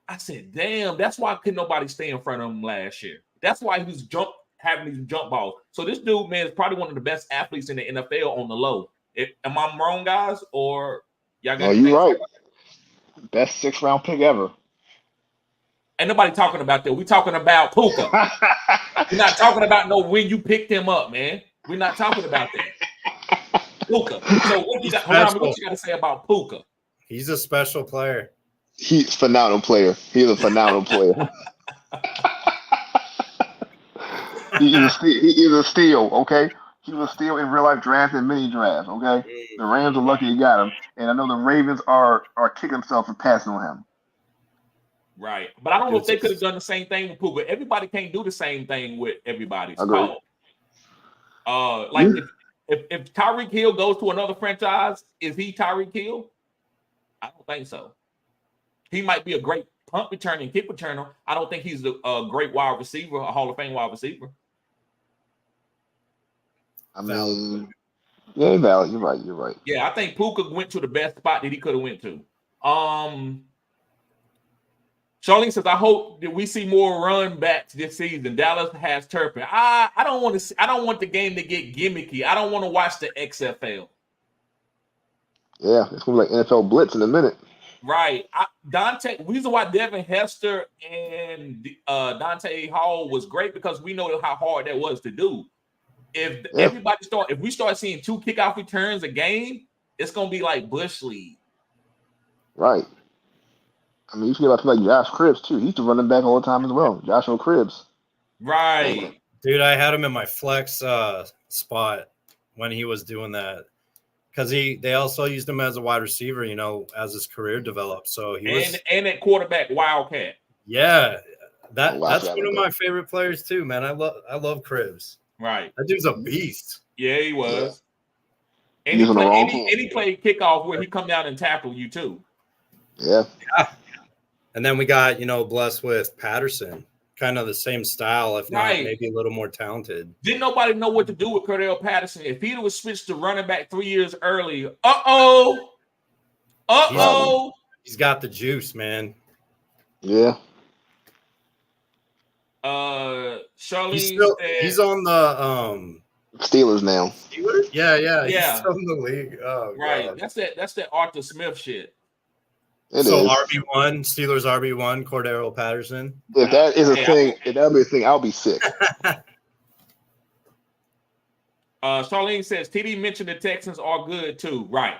I said, damn, that's why couldn't nobody stay in front of him last year. That's why he was having these jump balls. So this dude, man, is probably one of the best athletes in the NFL on the low. Am I wrong, guys? Or y'all got you're right. Best 6th round pick ever. Ain't nobody talking about that. We talking about Puka. We're not talking about when you picked him up, man. We're not talking about that. Puka. So what you got to say about Puka? He's a special player. He's a phenomenal player. He's a phenomenal player. He is a steal, okay? He was a steal in real life drafts and mini drafts, okay? The Rams are lucky he got him. And I know the Ravens are kicking themselves for passing on him. Right. But I don't know if they could have done the same thing with Puka. Everybody can't do the same thing with everybody. Like if Tyreek Hill goes to another franchise, is he Tyreek Hill? I don't think so. He might be a great punt returner and kick returner. I don't think he's a great wide receiver, a Hall of Fame wide receiver. I mean, yeah, valid. You're right. Yeah, I think Puka went to the best spot that he could have went to. Charlene says, I hope that we see more run backs this season. Dallas has Turpin. I don't want the game to get gimmicky. I don't want to watch the XFL. Yeah, it's gonna be like NFL Blitz in a minute. Right. Reason why Devin Hester and Dante Hall was great because we know how hard that was to do. If we start seeing 2 kickoff returns a game, it's gonna be like Bush League. Right. I mean, you forget about people like Josh Cribbs too. He's the running back all the time as well. Joshua Cribbs. Right. Dude, I had him in my flex spot when he was doing that. Because they also used him as a wide receiver, as his career developed. So he was and at quarterback Wildcat. Yeah, that's that one of my favorite players too, man. I love Cribbs. Right. That dude's a beast. Yeah, he was. Yeah. And he played kickoff where he come down and tackle you too. Yeah. And then we got, blessed with Patterson. Kind of the same style, if not maybe a little more talented. Didn't nobody know what to do with Cordell Patterson. If he was switched to running back 3 years early, He's got the juice, man. Yeah. Charlene he's on the Steelers now. Steelers? Yeah. He's on the league. Oh, right. God. That's that Arthur Smith shit. RB1, Steelers RB1, Cordero Patterson. If that is a thing, if that'll be a thing, I'll be sick. Charlene says TD mentioned the Texans are good too. Right.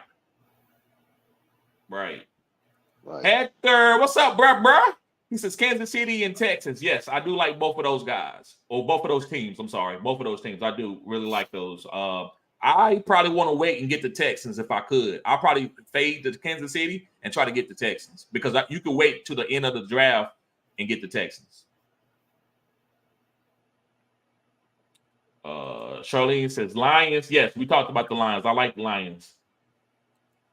Hector, what's up, bruh? He says Kansas City and Texans. Yes, I do like both of those guys. Or both of those teams. I'm sorry. Both of those teams. I do really like those. I probably want to wait and get the Texans if I could. I'll probably fade the Kansas City and try to get the Texans because you can wait to the end of the draft and get the Texans. Charlene says Lions. Yes, we talked about the Lions. I like the Lions.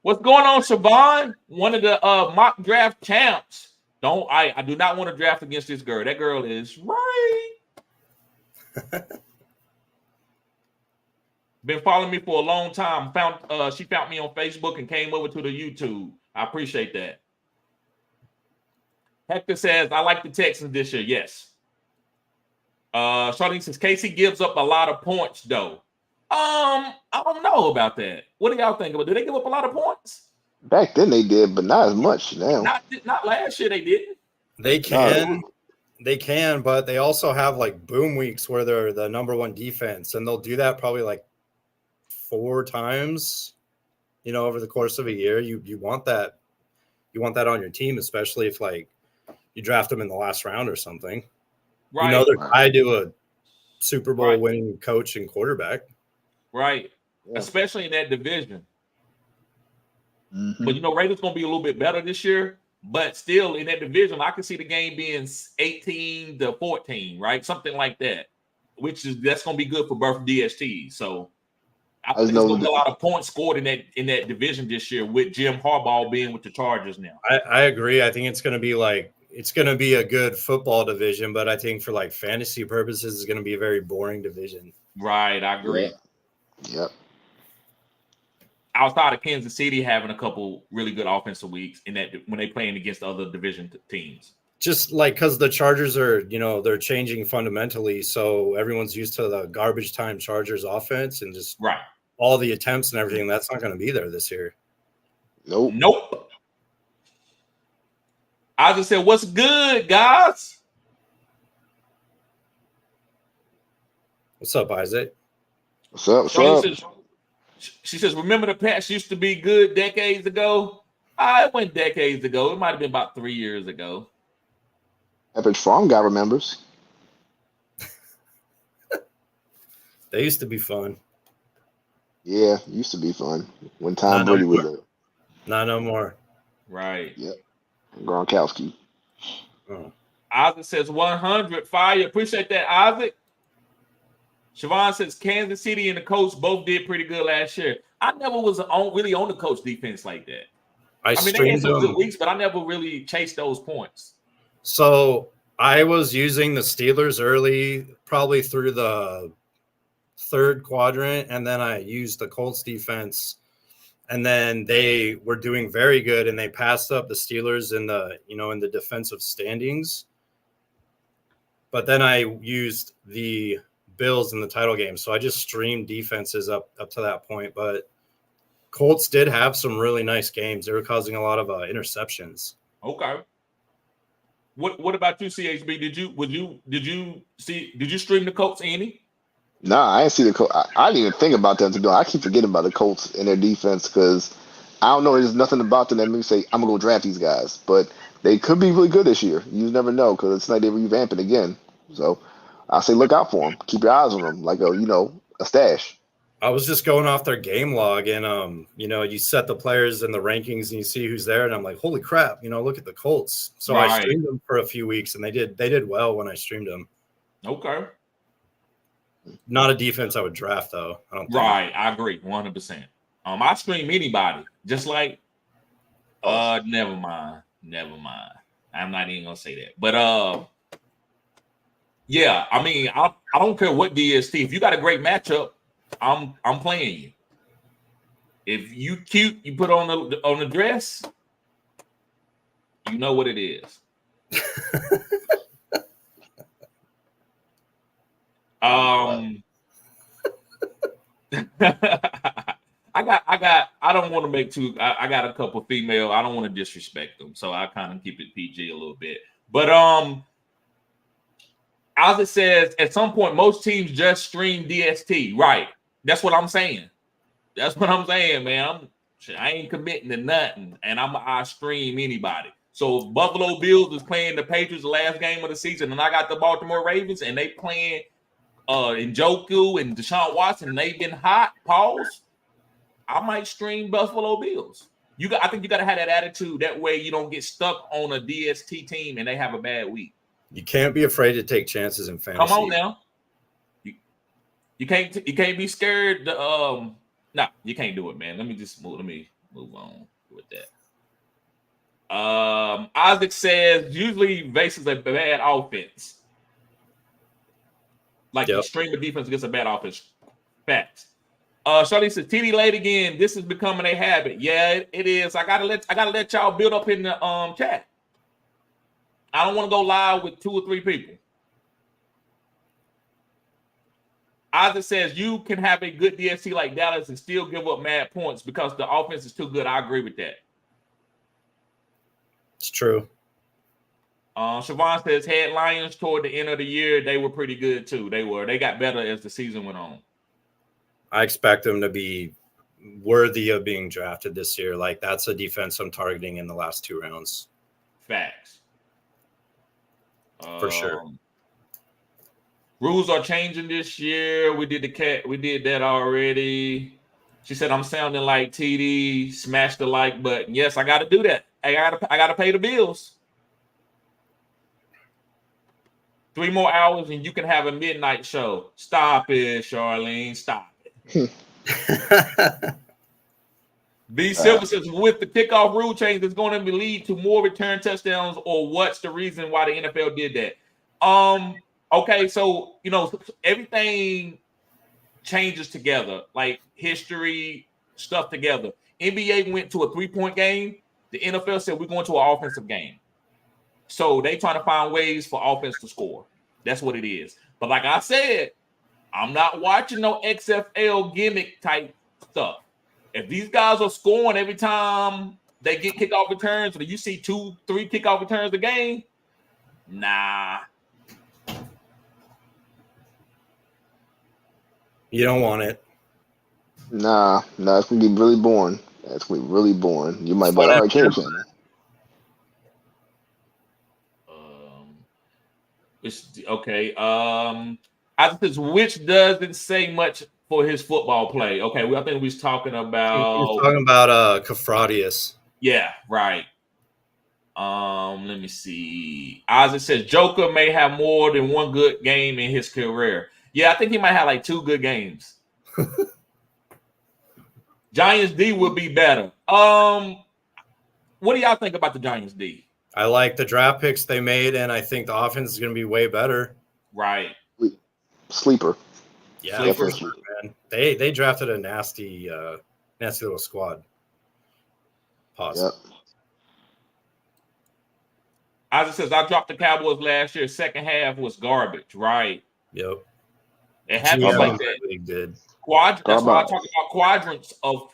What's going on, Siobhan? One of the mock draft champs. I do not want to draft against this girl. That girl is right. Been following me for a long time. She found me on Facebook and came over to the YouTube. I appreciate that. Hector says, I like the Texans this year. Yes. Charlene says, Casey gives up a lot of points, though. I don't know about that. What do y'all think about? Do they give up a lot of points? Back then they did, but not as much now. Not last year they didn't. They can. They can, but they also have like boom weeks where they're the number one defense, and they'll do that probably like 4 times, over the course of a year. You want that. You want that on your team, especially if like you draft them in the last round or something. Right. They're tied to a Super Bowl winning coach and quarterback. Right. Yeah. Especially in that division. Mm-hmm. But Raiders going to be a little bit better this year. But still, in that division, I can see the game being 18-14, right? Something like that, that's going to be good for both DST'S. So I think there's going to be a lot of points scored in that division this year with Jim Harbaugh being with the Chargers now. I agree. I think it's going to be a good football division, but I think for like fantasy purposes, it's going to be a very boring division. Right, I agree. Yep. Outside of Kansas City having a couple really good offensive weeks in that when they playing against other division teams. Just like because the Chargers are, they're changing fundamentally, so everyone's used to the garbage time Chargers offense and just all the attempts and everything. That's not going to be there this year. Nope. I just said, "What's good, guys?" What's up, Isaac? What's up? She says, remember the Pats used to be good decades ago? It went decades ago. It might have been about 3 years ago. Average Farm guy remembers. They used to be fun. Yeah, used to be fun. When Tom Brady was there. Not no more. Right. Yep. Gronkowski. Isaac says 100 fire. Appreciate that, Isaac. Siobhan says Kansas City and the Colts both did pretty good last year. I never was really on the Colts defense like that. I mean, they had some good weeks, but I never really chased those points. So I was using the Steelers early, probably through the third quadrant, and then I used the Colts defense, and then they were doing very good, and they passed up the Steelers in the defensive standings. But then I used the Bills in the title game, so I just streamed defenses up to that point. But Colts did have some really nice games. They were causing a lot of interceptions. Okay. What about you, CHB? Did you stream the Colts any? Nah, I didn't see the Colts. I didn't even think about that to do. I keep forgetting about the Colts and their defense because I don't know. There's nothing about them that makes me say I'm gonna go draft these guys. But they could be really good this year. You never know because it's like they're revamping again. So I say look out for them. Keep your eyes on them, like a stash. I was just going off their game log, and you set the players in the rankings and you see who's there, and I'm like, holy crap, look at the Colts. So I streamed them for a few weeks, and they did well when I streamed them. Okay. Not a defense I would draft though. I don't think. Right, I agree, 100%. I stream anybody, just like. Never mind. I'm not even gonna say that, but yeah. I mean, I don't care what DST. If you got a great matchup, I'm playing you. If you cute, you put on the dress. You know what it is. I don't want to make too. I got a couple female. I don't want to disrespect them, so I kind of keep it PG a little bit. But as it says, at some point, most teams just stream DST. Right. That's what I'm saying. Man. I ain't committing to nothing, and I stream anybody. So if Buffalo Bills is playing the Patriots the last game of the season, and I got the Baltimore Ravens, and they playing Njoku and Deshaun Watson, and they've been hot. Pause. I might stream Buffalo Bills. I think you got to have that attitude. That way you don't get stuck on a DST team and they have a bad week. You can't be afraid to take chances in fantasy. Come on now. You can't be scared. No, you can't do it, man. Let me move on with that. Isaac says usually faces a bad offense. Like you stream a defense against a bad offense. Facts. Charlie says TD late again. This is becoming a habit. Yeah, it is. I gotta let y'all build up in the chat. I don't want to go live with 2 or 3 people. Isaac says you can have a good DST like Dallas and still give up mad points because the offense is too good. I agree with that. It's true. Siobhan says head Lions toward the end of the year, they were pretty good too. They got better as the season went on. I expect them to be worthy of being drafted this year. Like that's a defense I'm targeting in the last 2 rounds. Facts. For sure. Rules are changing this year. We did that already. She said I'm sounding like TD. Smash the like button. Yes, I got to do that. I gotta pay the bills. 3 more hours and you can have a midnight show. Stop it, Charlene. Stop it. B Silver says with the kickoff rule change, it's going to lead to more return touchdowns, or what's the reason why the NFL did that? Okay, so everything changes together, like history stuff together. NBA went to a 3-point game. The NFL said we're going to an offensive game. So they trying to find ways for offense to score. That's what it is. But like I said, I'm not watching no XFL gimmick type stuff. If these guys are scoring every time they get kickoff returns, or you see 2-3 kickoff returns a game, nah. You don't want it. Nah, it's gonna be really boring. That's gonna be really boring. You might be like, all right, change it. It's okay. I think which doesn't say much for his football play. Okay, I think we was talking about. We're talking about Kafradius. Yeah, right. Let me see. Isaac says Joker may have more than 1 good game in his career. Yeah, I think he might have like 2 good games. Giants D would be better. What do y'all think about the Giants D? I like the draft picks they made, and I think the offense is going to be way better. Right. Sleeper. Yeah, for sure, man. They drafted a nasty little squad. Pause. Yep. Isaac says I dropped the Cowboys last year. Second half was garbage. Right. Yep. It happens like that. Really good. That's why I talk about quadrants of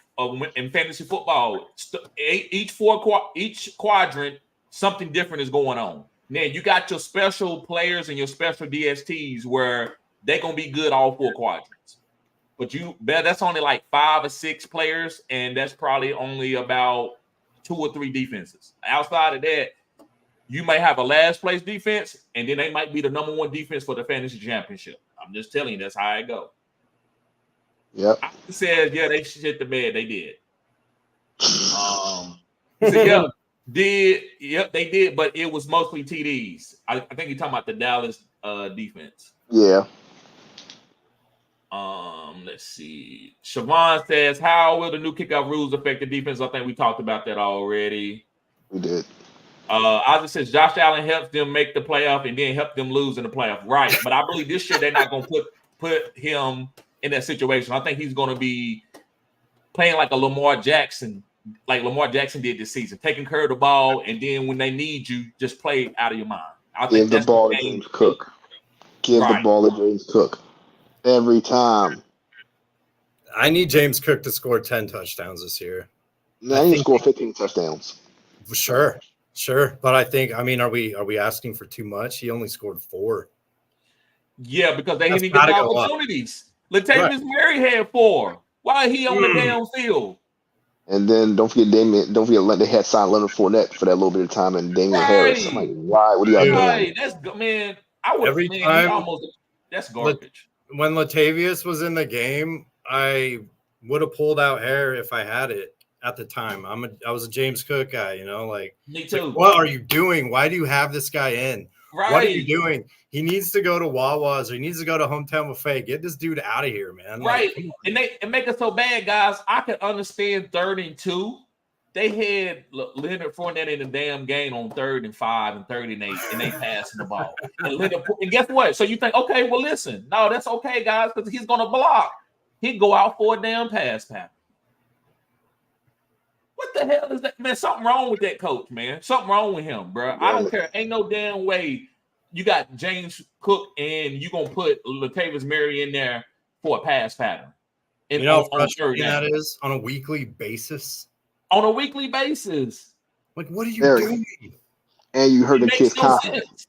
in fantasy football. Each quadrant, something different is going on. Now you got your special players and your special DSTs where they're gonna be good all 4 quadrants. But that's only like 5 or 6 players, and that's probably only about 2 or 3 defenses. Outside of that, you may have a last place defense, and then they might be the number 1 defense for the fantasy championship. I'm just telling you, that's how it go. Yep. I said, yeah, they shit the bed. They did. He said, Yep, they did, but it was mostly TDs. I think you're talking about the Dallas defense. Yeah. Let's see. Siobhan says, how will the new kickoff rules affect the defense? I think we talked about that already. We did. Isaac says Josh Allen helps them make the playoff and then help them lose in the playoff. Right. But I believe this year they're not going to put him in that situation. I think he's going to be playing like a Lamar Jackson did this season, taking care of the ball, and then when they need you, just play out of your mind. Give the ball to James Cook. Give the ball to James Cook. Every time. I need James Cook to score 10 touchdowns this year. I need to score 15 touchdowns. Sure. But are we asking for too much? He only scored 4. Yeah, because they didn't get the opportunities. Latavius Murray had 4. Why is he on the damn field? And then don't forget they had signed Leonard Fournette for that little bit of time and Damian Harris. I'm like, why? What are y'all doing? That's man. That's garbage. When Latavius was in the game, I would have pulled out hair if I had it at the time. I was a James Cook guy, Me too. Like, what are you doing? Why do you have this guy in? Right. What are you doing? He needs to go to Wawa's or he needs to go to Hometown Buffet. Get this dude out of here, man. Right. And they make it so bad, guys. I can understand 3rd and 2. They had Leonard Fournette in the damn game on 3rd and 5 and 3rd and 8, and they passing the ball. And guess what? So you think, okay, well, listen. No, that's okay, guys, because he's going to block. He'd go out for a damn pass pattern. What the hell is that? Man, something wrong with that coach, man. Something wrong with him, bro. I don't care. Ain't no damn way you got James Cook and you going to put Latavius Murray in there for a pass pattern. And how frustrating that is on a weekly basis? On a weekly basis. Like, what are you doing? And you heard the kid's confidence.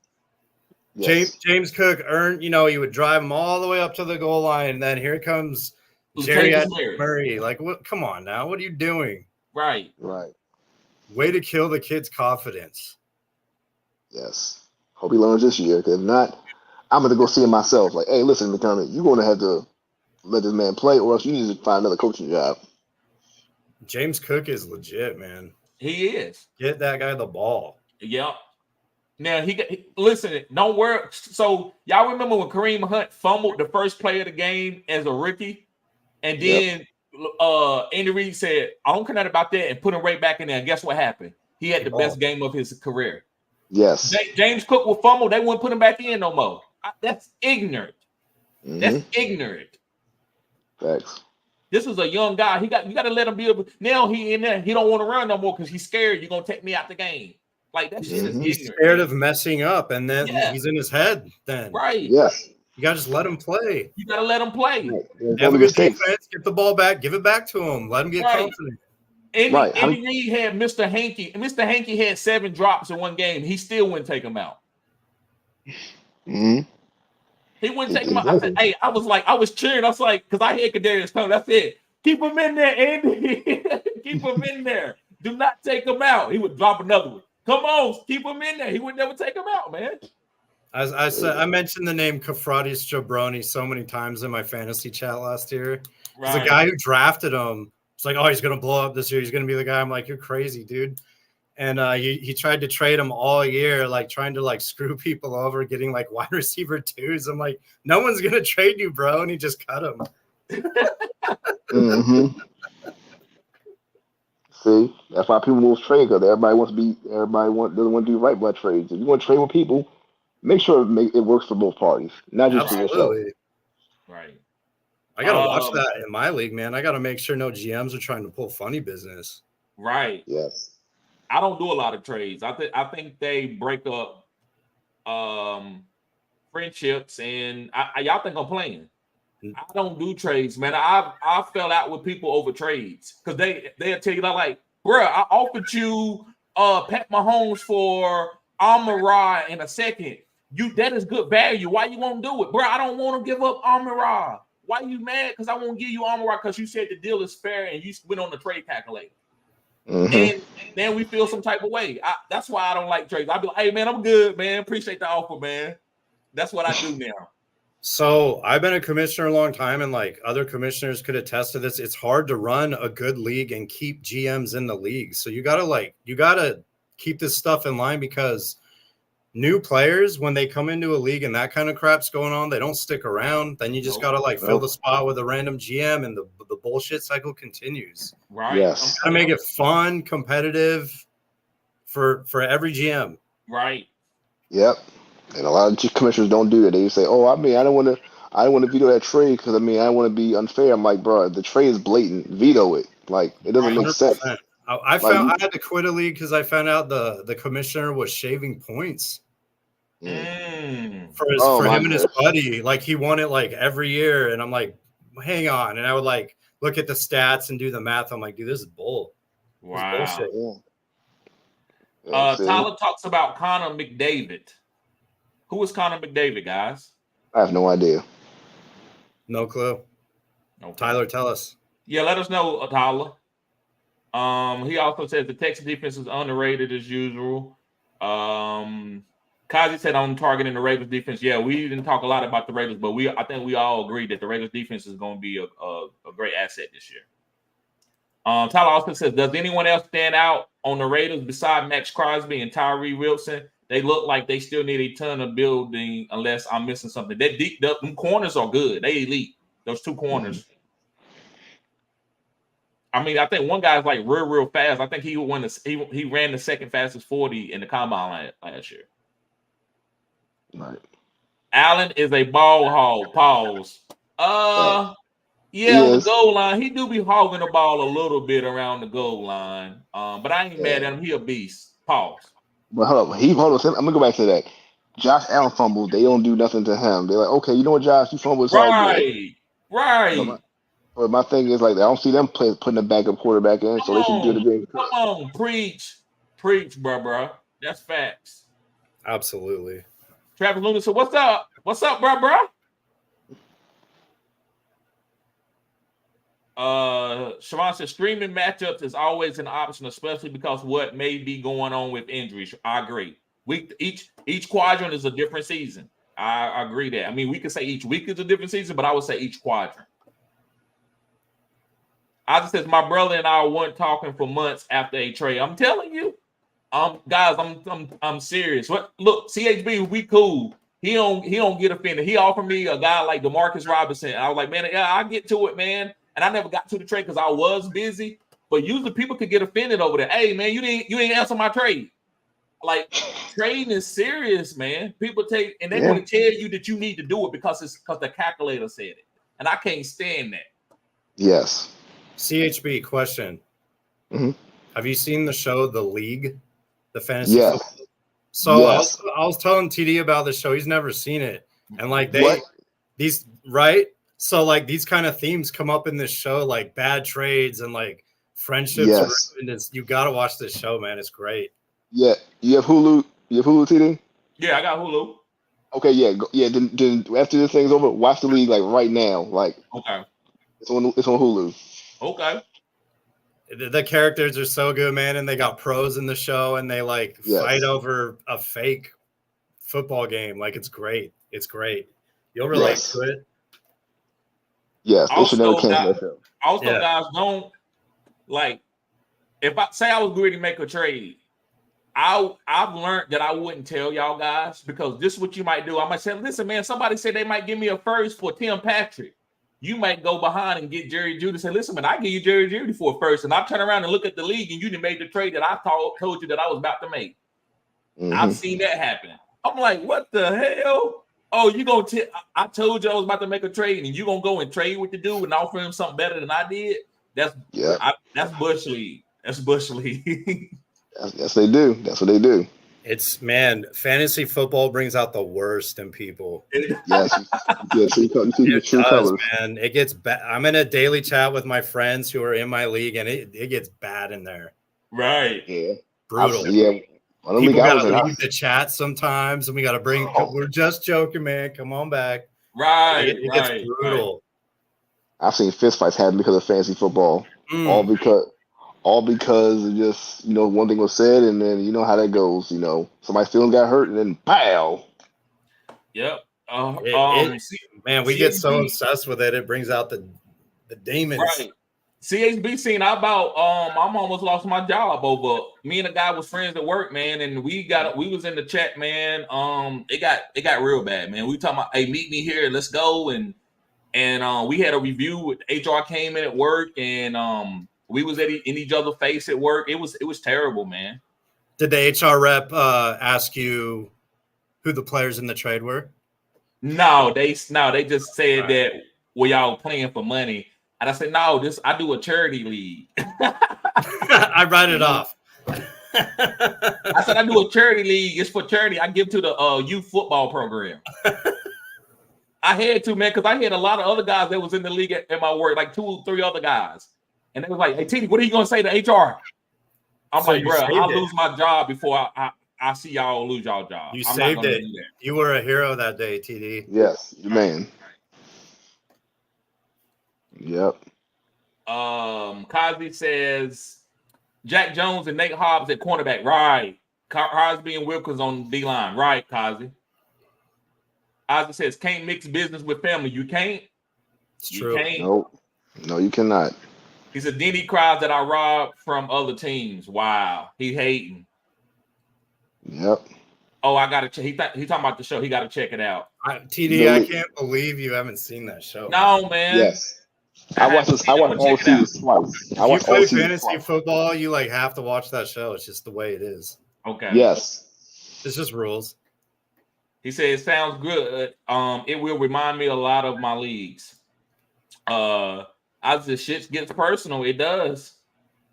Yes. James Cook earned, he would drive him all the way up to the goal line, and then here comes Jerry Murray. Like, what? Come on now. What are you doing? Right. Way to kill the kid's confidence. Yes. Hope he learns this year. Because if not, I'm going to go see him myself. Like, hey, listen, McDermott, you're going to have to let this man play, or else you need to find another coaching job. James Cook is legit, man. He is. Get that guy the ball. Yep. Now, listen, don't worry. So, y'all remember when Kareem Hunt fumbled the first play of the game as a rookie? And then Andy Reid said, I don't care nothing about that, and put him right back in there. And guess what happened? He had the best game of his career. Yes. James Cook will fumble. They wouldn't put him back in no more. That's ignorant. Mm-hmm. That's ignorant. Thanks. This is a young guy. You got to let him be able. Now he in there. He don't want to run no more because he's scared. You're gonna take me out the game. Like that shit is ignorant. He's scared of messing up, and then he's in his head. Then yes, you gotta just let him play. You gotta let him play. Have a good defense. Get the ball back. Give it back to him. Let him get confident. Andy Reid had Mr. Hankey. Mr. Hankey had 7 drops in one game. He still wouldn't take him out. Mm-hmm. He wouldn't take him out. I said, hey, I was cheering. I was like, because I had Kadarius Toney. That's it. Keep him in there, Andy. Keep him in there. Do not take him out. He would drop another one. Come on, keep him in there. He would never take him out, man. As I said, I mentioned the name Kafratis Jabroni so many times in my fantasy chat last year. Right. The guy who drafted him, it's like, oh, he's going to blow up this year. He's going to be the guy. I'm like, you're crazy, dude. And he tried to trade him all year, like trying to like screw people over, getting like wide receiver 2s. I'm like, no one's going to trade you, bro. And he just cut him. Mm-hmm. See, that's why people move trade, because doesn't want to do right by trades. If you want to trade with people, make sure it works for both parties, not just for yourself. Right. I gotta watch that in my league, man. I gotta make sure no GMs are trying to pull funny business. Right. Yes. I don't do a lot of trades. I think they break up friendships, and y'all think I'm playing. I don't do trades, man. I fell out with people over trades because they'll tell you like, bro, I offered you Pat Mahomes for Amon-Ra in a second, that is good value. Why you won't do it, bro? I don't want to give up Amon-Ra. Why you mad? Because I won't give you Amon-Ra because you said the deal is fair and you went on the trade calculator. And then we feel some type of way. That's why I don't like trades. I'll be like, hey man, I'm good, man. Appreciate the offer, man. That's what I do now. So I've been a commissioner a long time, and like other commissioners could attest to this. It's hard to run a good league and keep GMs in the league. So you gotta keep this stuff in line, because new players, when they come into a league and that kind of crap's going on, they don't stick around. Then you just gotta fill the spot with a random GM, and the bullshit cycle continues. Right. Yes. Gotta make it fun, competitive for every GM. Right. Yep. And a lot of commissioners don't do that. They say, "Oh, I don't want to veto that trade because I don't want to be unfair." I'm like, bro, the trade is blatant. Veto it. Like, it doesn't make sense. I had to quit a league because I found out the commissioner was shaving points for him and his buddy. Like, he won it like every year, and I'm like, hang on. And I would like look at the stats and do the math. I'm like, dude, this is bull. Wow. This is bullshit. Yeah. Tyler talks about Connor McDavid. Who is Connor McDavid, guys? I have no idea. No clue. Okay. Tyler, tell us. Yeah, let us know, Tyler. He also says the Texas defense is underrated as usual. Kazi said on targeting the Raiders defense. Yeah, we didn't talk a lot about the Raiders, but I think we all agree that the Raiders defense is going to be a great asset this year. Tyler also says, does anyone else stand out on the Raiders beside Max Crosby and Tyree Wilson? They look like they still need a ton of building, unless I'm missing something. Them corners are good. They elite. Those two corners. I mean, I think one guy's like real fast. I think he ran the second fastest 40 in the combine last year. Right. Allen is a ball hog. Pause. Yeah, on the goal line. He do be hogging the ball a little bit around the goal line. But I ain't mad at him. He a beast. Pause. But hold on. I'm gonna go back to that. Josh Allen fumbles. They don't do nothing to him. They're like, okay, you know what, Josh, you fumbled. Right. But my thing is, like, I don't see them putting a backup quarterback in, so they should do the game. Come on, preach, bro. That's facts. Absolutely. Travis Luna said, "What's up, bro?" Siobhan says streaming matchups is always an option, especially because what may be going on with injuries. I agree. Each quadrant is a different season. I agree that. I mean, we could say each week is a different season, but I would say each quadrant. I just says my brother and I weren't talking for months after a trade. I'm telling you, guys, I'm serious. Look, CHB, we cool. He don't get offended. He offered me a guy like DeMarcus Robinson. I was like, man, yeah, I'll get to it, man. And I never got to the trade because I was busy. But usually people could get offended over that. Hey, man, you didn't answer my trade. Like, trading is serious, man. People take and they want to tell you that you need to do it because the calculator said it, and I can't stand that. Yes. CHB question. Mm-hmm. Have you seen the show The League, the fantasy? Yes. Football? So I was telling TD about the show. He's never seen it, and like these right. So like these kind of themes come up in this show, like bad trades and like friendships. Yes. You got to watch this show, man. It's great. Yeah, you have Hulu. You have Hulu, TD? Yeah, I got Hulu. Okay, Then after this thing's over, watch The League like right now. Like, okay, it's on Hulu. Okay. The characters are so good, man, and they got pros in the show, and they fight over a fake football game. Like, it's great. It's great. You'll relate to it. Yes, they should never cancel that show. Also, guys, don't if I say I was going to make a trade, I've learned that I wouldn't tell y'all guys, because this is what you might do. I might say, listen, man, somebody said they might give me a first for Tim Patrick. You might go behind and get Jerry Jeudy and say, listen, man, I give you Jerry Jeudy for a first. And I turn around and look at the league and you done made the trade that I told you that I was about to make. Mm-hmm. I've seen that happen. I'm like, what the hell? Oh, I told you I was about to make a trade and you going to go and trade with the dude and offer him something better than I did? That's Bush League. That's Bush League. Yes, they do. That's what they do. It's, man, fantasy football brings out the worst in people. Yes, it does, man. It gets bad. I'm in a daily chat with my friends who are in my league, and it gets bad in there. Right. Yeah. Brutal. Well, the People league I was gotta in, leave the chat sometimes, and we gotta bring. We're just joking, man. Come on back. Right, It gets right, brutal. I've seen fist fights happen because of fantasy football. All because of just one thing was said, and then you know how that goes. Somebody's feelings got hurt, and then pow. Yep. Man, we get so obsessed with it. It brings out the demons. Right. CHB seen about my mom almost lost my job over me and a guy was friends at work, man, and we was in the chat, man. It got real bad, man. We talking about, hey, meet me here, let's go, and we had a review with HR came in at work, and we was in each other's face at work. It was terrible, man. Did the HR rep ask you who the players in the trade were? No, they just said that y'all playing for money. And I said, no, I do a charity league. I write it off. I said, I do a charity league. It's for charity. I give to the youth football program. I had to, man, because I had a lot of other guys that was in the league at my work, like 2 or 3 other guys. And they was like, hey, T, what are you going to say to HR? I'm like, bro, I'll lose my job before I see y'all lose y'all job. You saved it. You were a hero that day, TD. Yes, man. Yep. Cosby says Jack Jones and Nate Hobbs at cornerback. Right. Cosby and Wilkins on D-line. Right, Cosby. Ozzy says, can't mix business with family. You can't. It's true. Can't. No, you cannot. He said, then he cries that I robbed from other teams. Wow. He hating. Yep. Oh, I got to check. He talking about the show. He got to check it out. TD, I can't believe you haven't seen that show. No, man. Yes. I watched all seasons twice. If you play fantasy football, you have to watch that show. It's just the way it is. Okay. Yes. It's just rules. He said it sounds good. It will remind me a lot of my leagues. I just shit gets personal. It does.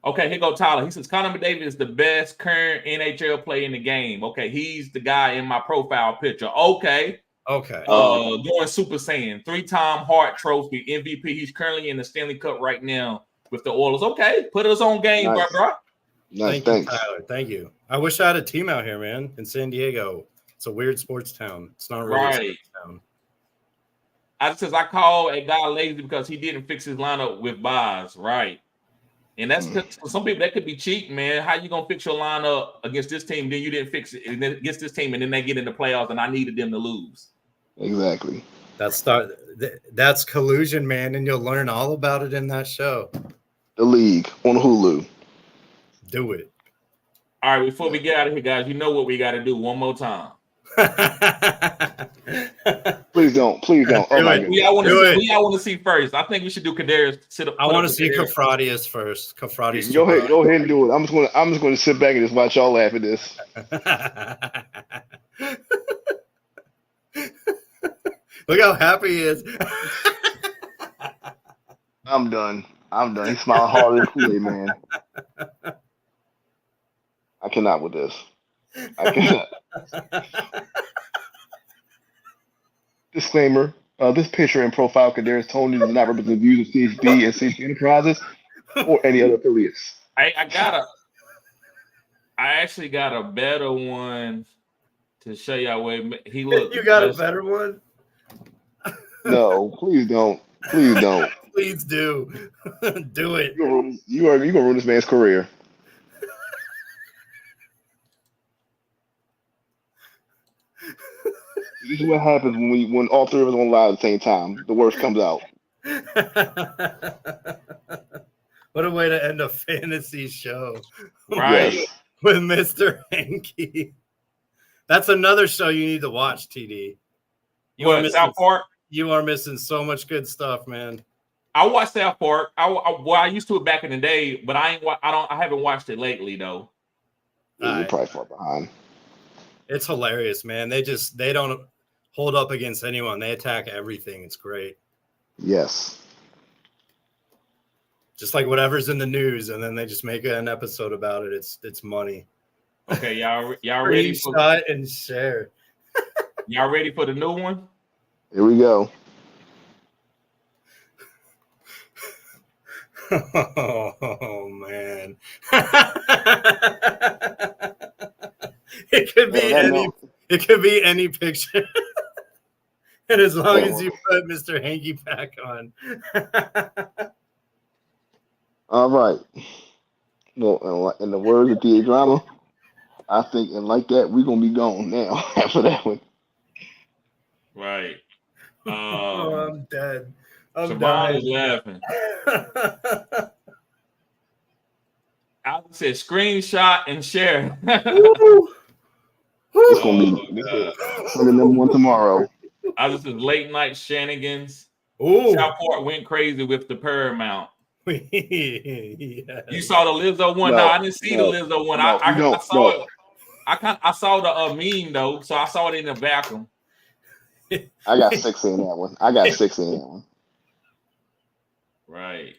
Okay, here go Tyler. He says Connor McDavid is the best current NHL player in the game. Okay, he's the guy in my profile picture. Okay. Going Super Saiyan, 3-time Hart Trophy MVP. He's currently in the Stanley Cup right now with the Oilers. Okay, put us on game, nice. bro. Nice, Thank you, Tyler. Thank you. I wish I had a team out here, man, in San Diego. It's a weird sports town. It's not really a sports town. I says I call a guy lazy because he didn't fix his lineup with buys, right? And that's for some people that could be cheating, man. How you gonna fix your lineup against this team? Then you didn't fix it, and then against this team, and then they get in the playoffs, and I needed them to lose. Exactly. That's collusion, man, and you'll learn all about it in that show. The League on Hulu. Do it. All right, before we get out of here, guys, you know what we got to do one more time. Please don't. Oh my goodness. Who y'all want to see first? I think we should do Kadarius sit up. I want to see Kafradius first. Kafradius. Go ahead and do it. I'm just going to sit back and just watch y'all laugh at this. Look how happy he is. I'm done. He's smiling hard as Kool-Aid, man. I cannot with this. I cannot. Disclaimer: this picture and profile Kadarius Toney does not represent the views of CHB and CHB Enterprises or any other affiliates. I actually got a better one to show y'all where he looked. You got a better one? No, please don't. Please don't. Please do. Do it. You're gonna ruin this man's career. This is what happens when all three of us are on live at the same time. The worst comes out. What a way to end a fantasy show. Right. Yes. With Mr. Hanky. That's another show you need to watch, TD. South Park? You are missing so much good stuff, man. I watched South Park. I used to it back in the day, but I haven't watched it lately though. Yeah, you're probably far behind. It's hilarious, man. They don't hold up against anyone. They attack everything. It's great. Yes. Just like whatever's in the news, and then they just make an episode about it. It's money. Okay, y'all ready for and share. Y'all ready for the new one? Here we go. Oh man. It could be It could be any picture. And as long as you put Mr. Hanky Pack on. All right. Well, in the words of the drama, I think, and like that, we're gonna be gone now after that one. Right. I'm dead. Siobhan is laughing. I said screenshot and share. It's gonna be Sunday number 1 tomorrow. I just said late night shenanigans. Ooh. Southport went crazy with the Paramount. Yes. You saw the Lizzo one? No, I didn't see the Lizzo one. I saw it. I saw the meme though, so I saw it in the vacuum. I got 6 in that one. Right.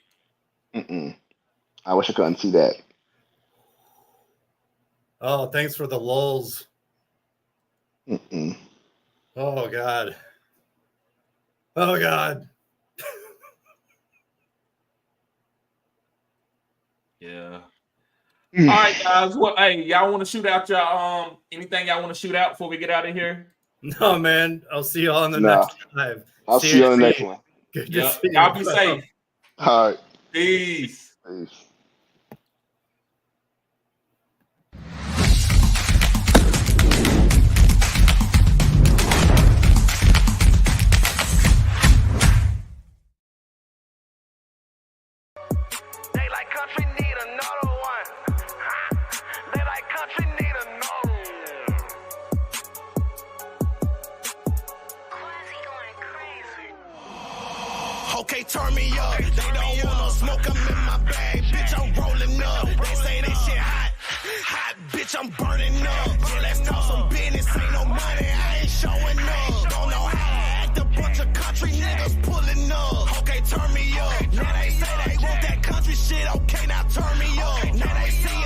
I wish I couldn't see that. Oh, thanks for the lulz. Oh God. Oh God. Yeah. All right, guys. Well, hey, y'all want to shoot out your anything y'all want to shoot out before we get out of here? No, man. I'll see y'all on the next live. I'll see you on the next one. Good to see you. Y'all be safe. All right. Peace. Okay, turn me up. They don't want no smoke, I'm in my bag. Bitch, I'm rolling up. They say they shit hot. Hot, bitch, I'm burning up. Yeah, let's talk some business. Ain't no money, I ain't showing up. Don't know how to act, a bunch of country niggas pulling up. Okay, turn me up. Now they say they want that country shit. Okay, now turn me up. Now they see